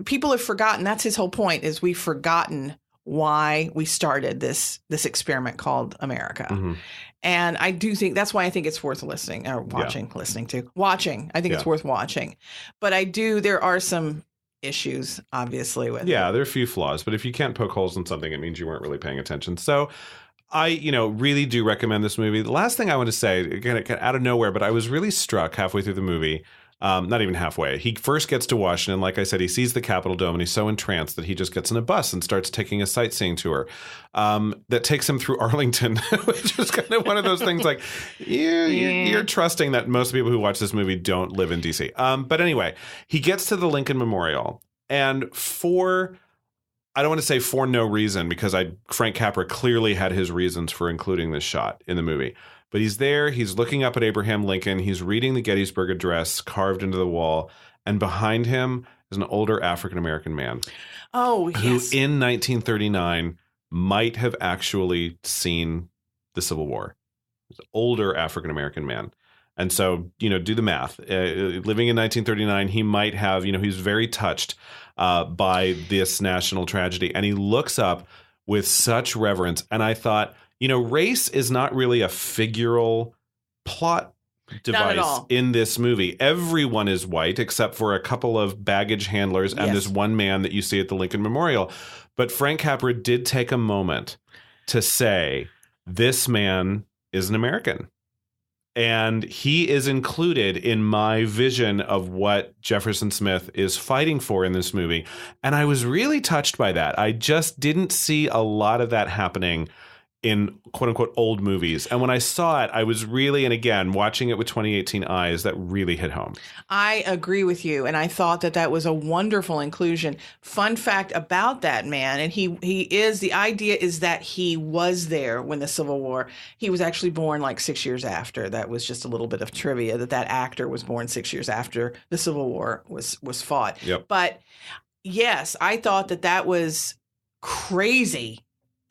people have forgotten. That's his whole point, is we've forgotten why we started this experiment called America. Mm-hmm. And I do think that's why I think it's worth listening or watching. I think it's worth watching. But there are some issues, obviously, with there are a few flaws, but if you can't poke holes in something, it means you weren't really paying attention. So I, really do recommend this movie. The last thing I want to say, again, out of nowhere, but I was really struck halfway through the movie. Not even halfway. He first gets to Washington. Like I said, he sees the Capitol Dome and he's so entranced that he just gets in a bus and starts taking a sightseeing tour that takes him through Arlington, which is kind of one of those things like, you're trusting that most people who watch this movie don't live in D.C. But anyway, he gets to the Lincoln Memorial, and I don't want to say for no reason, because Frank Capra clearly had his reasons for including this shot in the movie. But he's there, he's looking up at Abraham Lincoln, he's reading the Gettysburg Address carved into the wall, and behind him is an older African-American man. Oh, yes. Who in 1939 might have actually seen the Civil War. He's an older African-American man. And so, do the math. Living in 1939, he might have, he's very touched by this national tragedy. And he looks up with such reverence. And I thought, race is not really a figural plot device in this movie. Everyone is white except for a couple of baggage handlers and this one man that you see at the Lincoln Memorial. But Frank Capra did take a moment to say, this man is an American. And he is included in my vision of what Jefferson Smith is fighting for in this movie. And I was really touched by that. I just didn't see a lot of that happening in quote unquote old movies. And when I saw it, I was really, and again, watching it with 2018 eyes, that really hit home. I agree with you. And I thought that was a wonderful inclusion. Fun fact about that man, and the idea is that he was there when the Civil War, he was actually born like 6 years after. That was just a little bit of trivia, that actor was born 6 years after the Civil War was fought. Yep. But yes, I thought that was crazy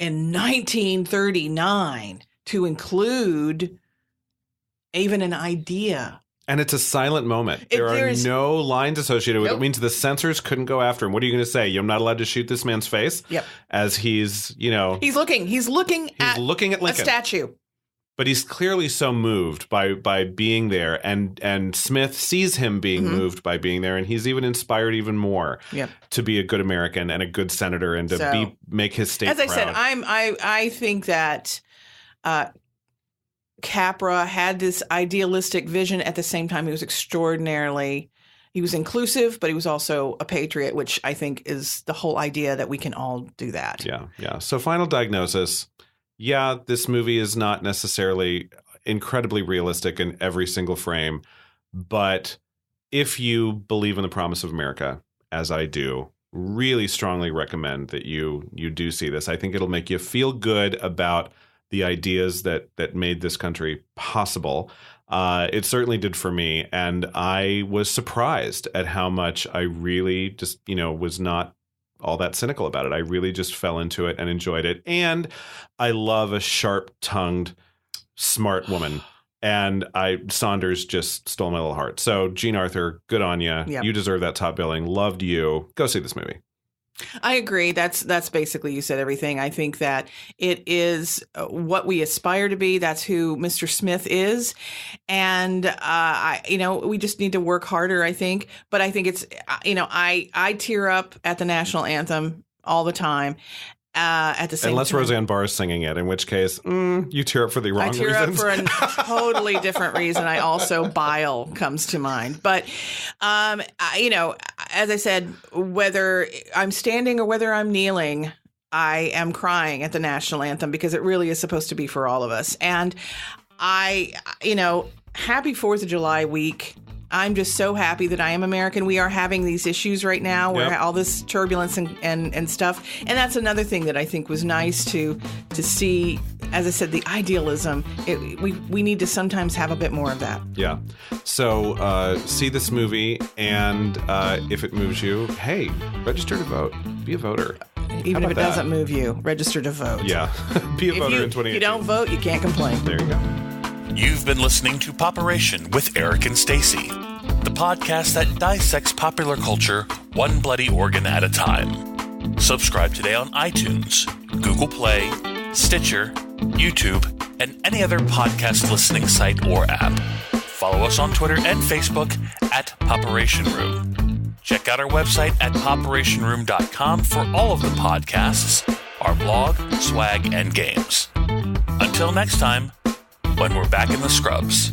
in 1939 to include even an idea. And it's a silent moment. There are no lines associated with it. It means the censors couldn't go after him. What are you going to say? You're not allowed to shoot this man's face? Yep. As he's looking at Lincoln. A statue. But he's clearly so moved by being there, and Smith sees him being moved by being there, and he's even inspired even more to be a good American and a good senator and to make his state proud. As I said, I think that Capra had this idealistic vision. At the same time, he was inclusive, but he was also a patriot, which I think is the whole idea that we can all do that. Yeah. So final diagnosis. Yeah, this movie is not necessarily incredibly realistic in every single frame, but if you believe in the promise of America, as I do, really strongly recommend that you do see this. I think it'll make you feel good about the ideas that made this country possible. It certainly did for me, and I was surprised at how much I really just, was not all that cynical about it. I really just fell into it and enjoyed it. And I love a sharp-tongued, smart woman. And Saunders just stole my little heart. So, Jean Arthur, good on you. Yep. You deserve that top billing. Loved you. Go see this movie. I agree. That's basically, you said everything. I think that it is what we aspire to be. That's who Mr. Smith is. And, we just need to work harder, I think. But I think it's, I tear up at the national anthem all the time. At the same Unless time. Roseanne Barr is singing it, in which case you tear up for the wrong reasons. I tear up for a totally different reason. I also bile comes to mind. But, as I said, whether I'm standing or whether I'm kneeling, I am crying at the national anthem because it really is supposed to be for all of us. And happy 4th of July week. I'm just so happy that I am American. We are having these issues right now where all this turbulence and stuff. And that's another thing that I think was nice to see. As I said, the idealism, we need to sometimes have a bit more of that. Yeah. So see this movie, and if it moves you, hey, register to vote. Be a voter. Even if it doesn't move you, register to vote. Yeah. Be a voter in 2018. If you don't vote, you can't complain. There you go. You've been listening to Popperation with Eric and Stacey, the podcast that dissects popular culture one bloody organ at a time. Subscribe today on iTunes, Google Play, Stitcher, YouTube, and any other podcast listening site or app. Follow us on Twitter and Facebook at Popperation Room. Check out our website at popperationroom.com for all of the podcasts, our blog, swag, and games. Until next time, when we're back in the scrubs.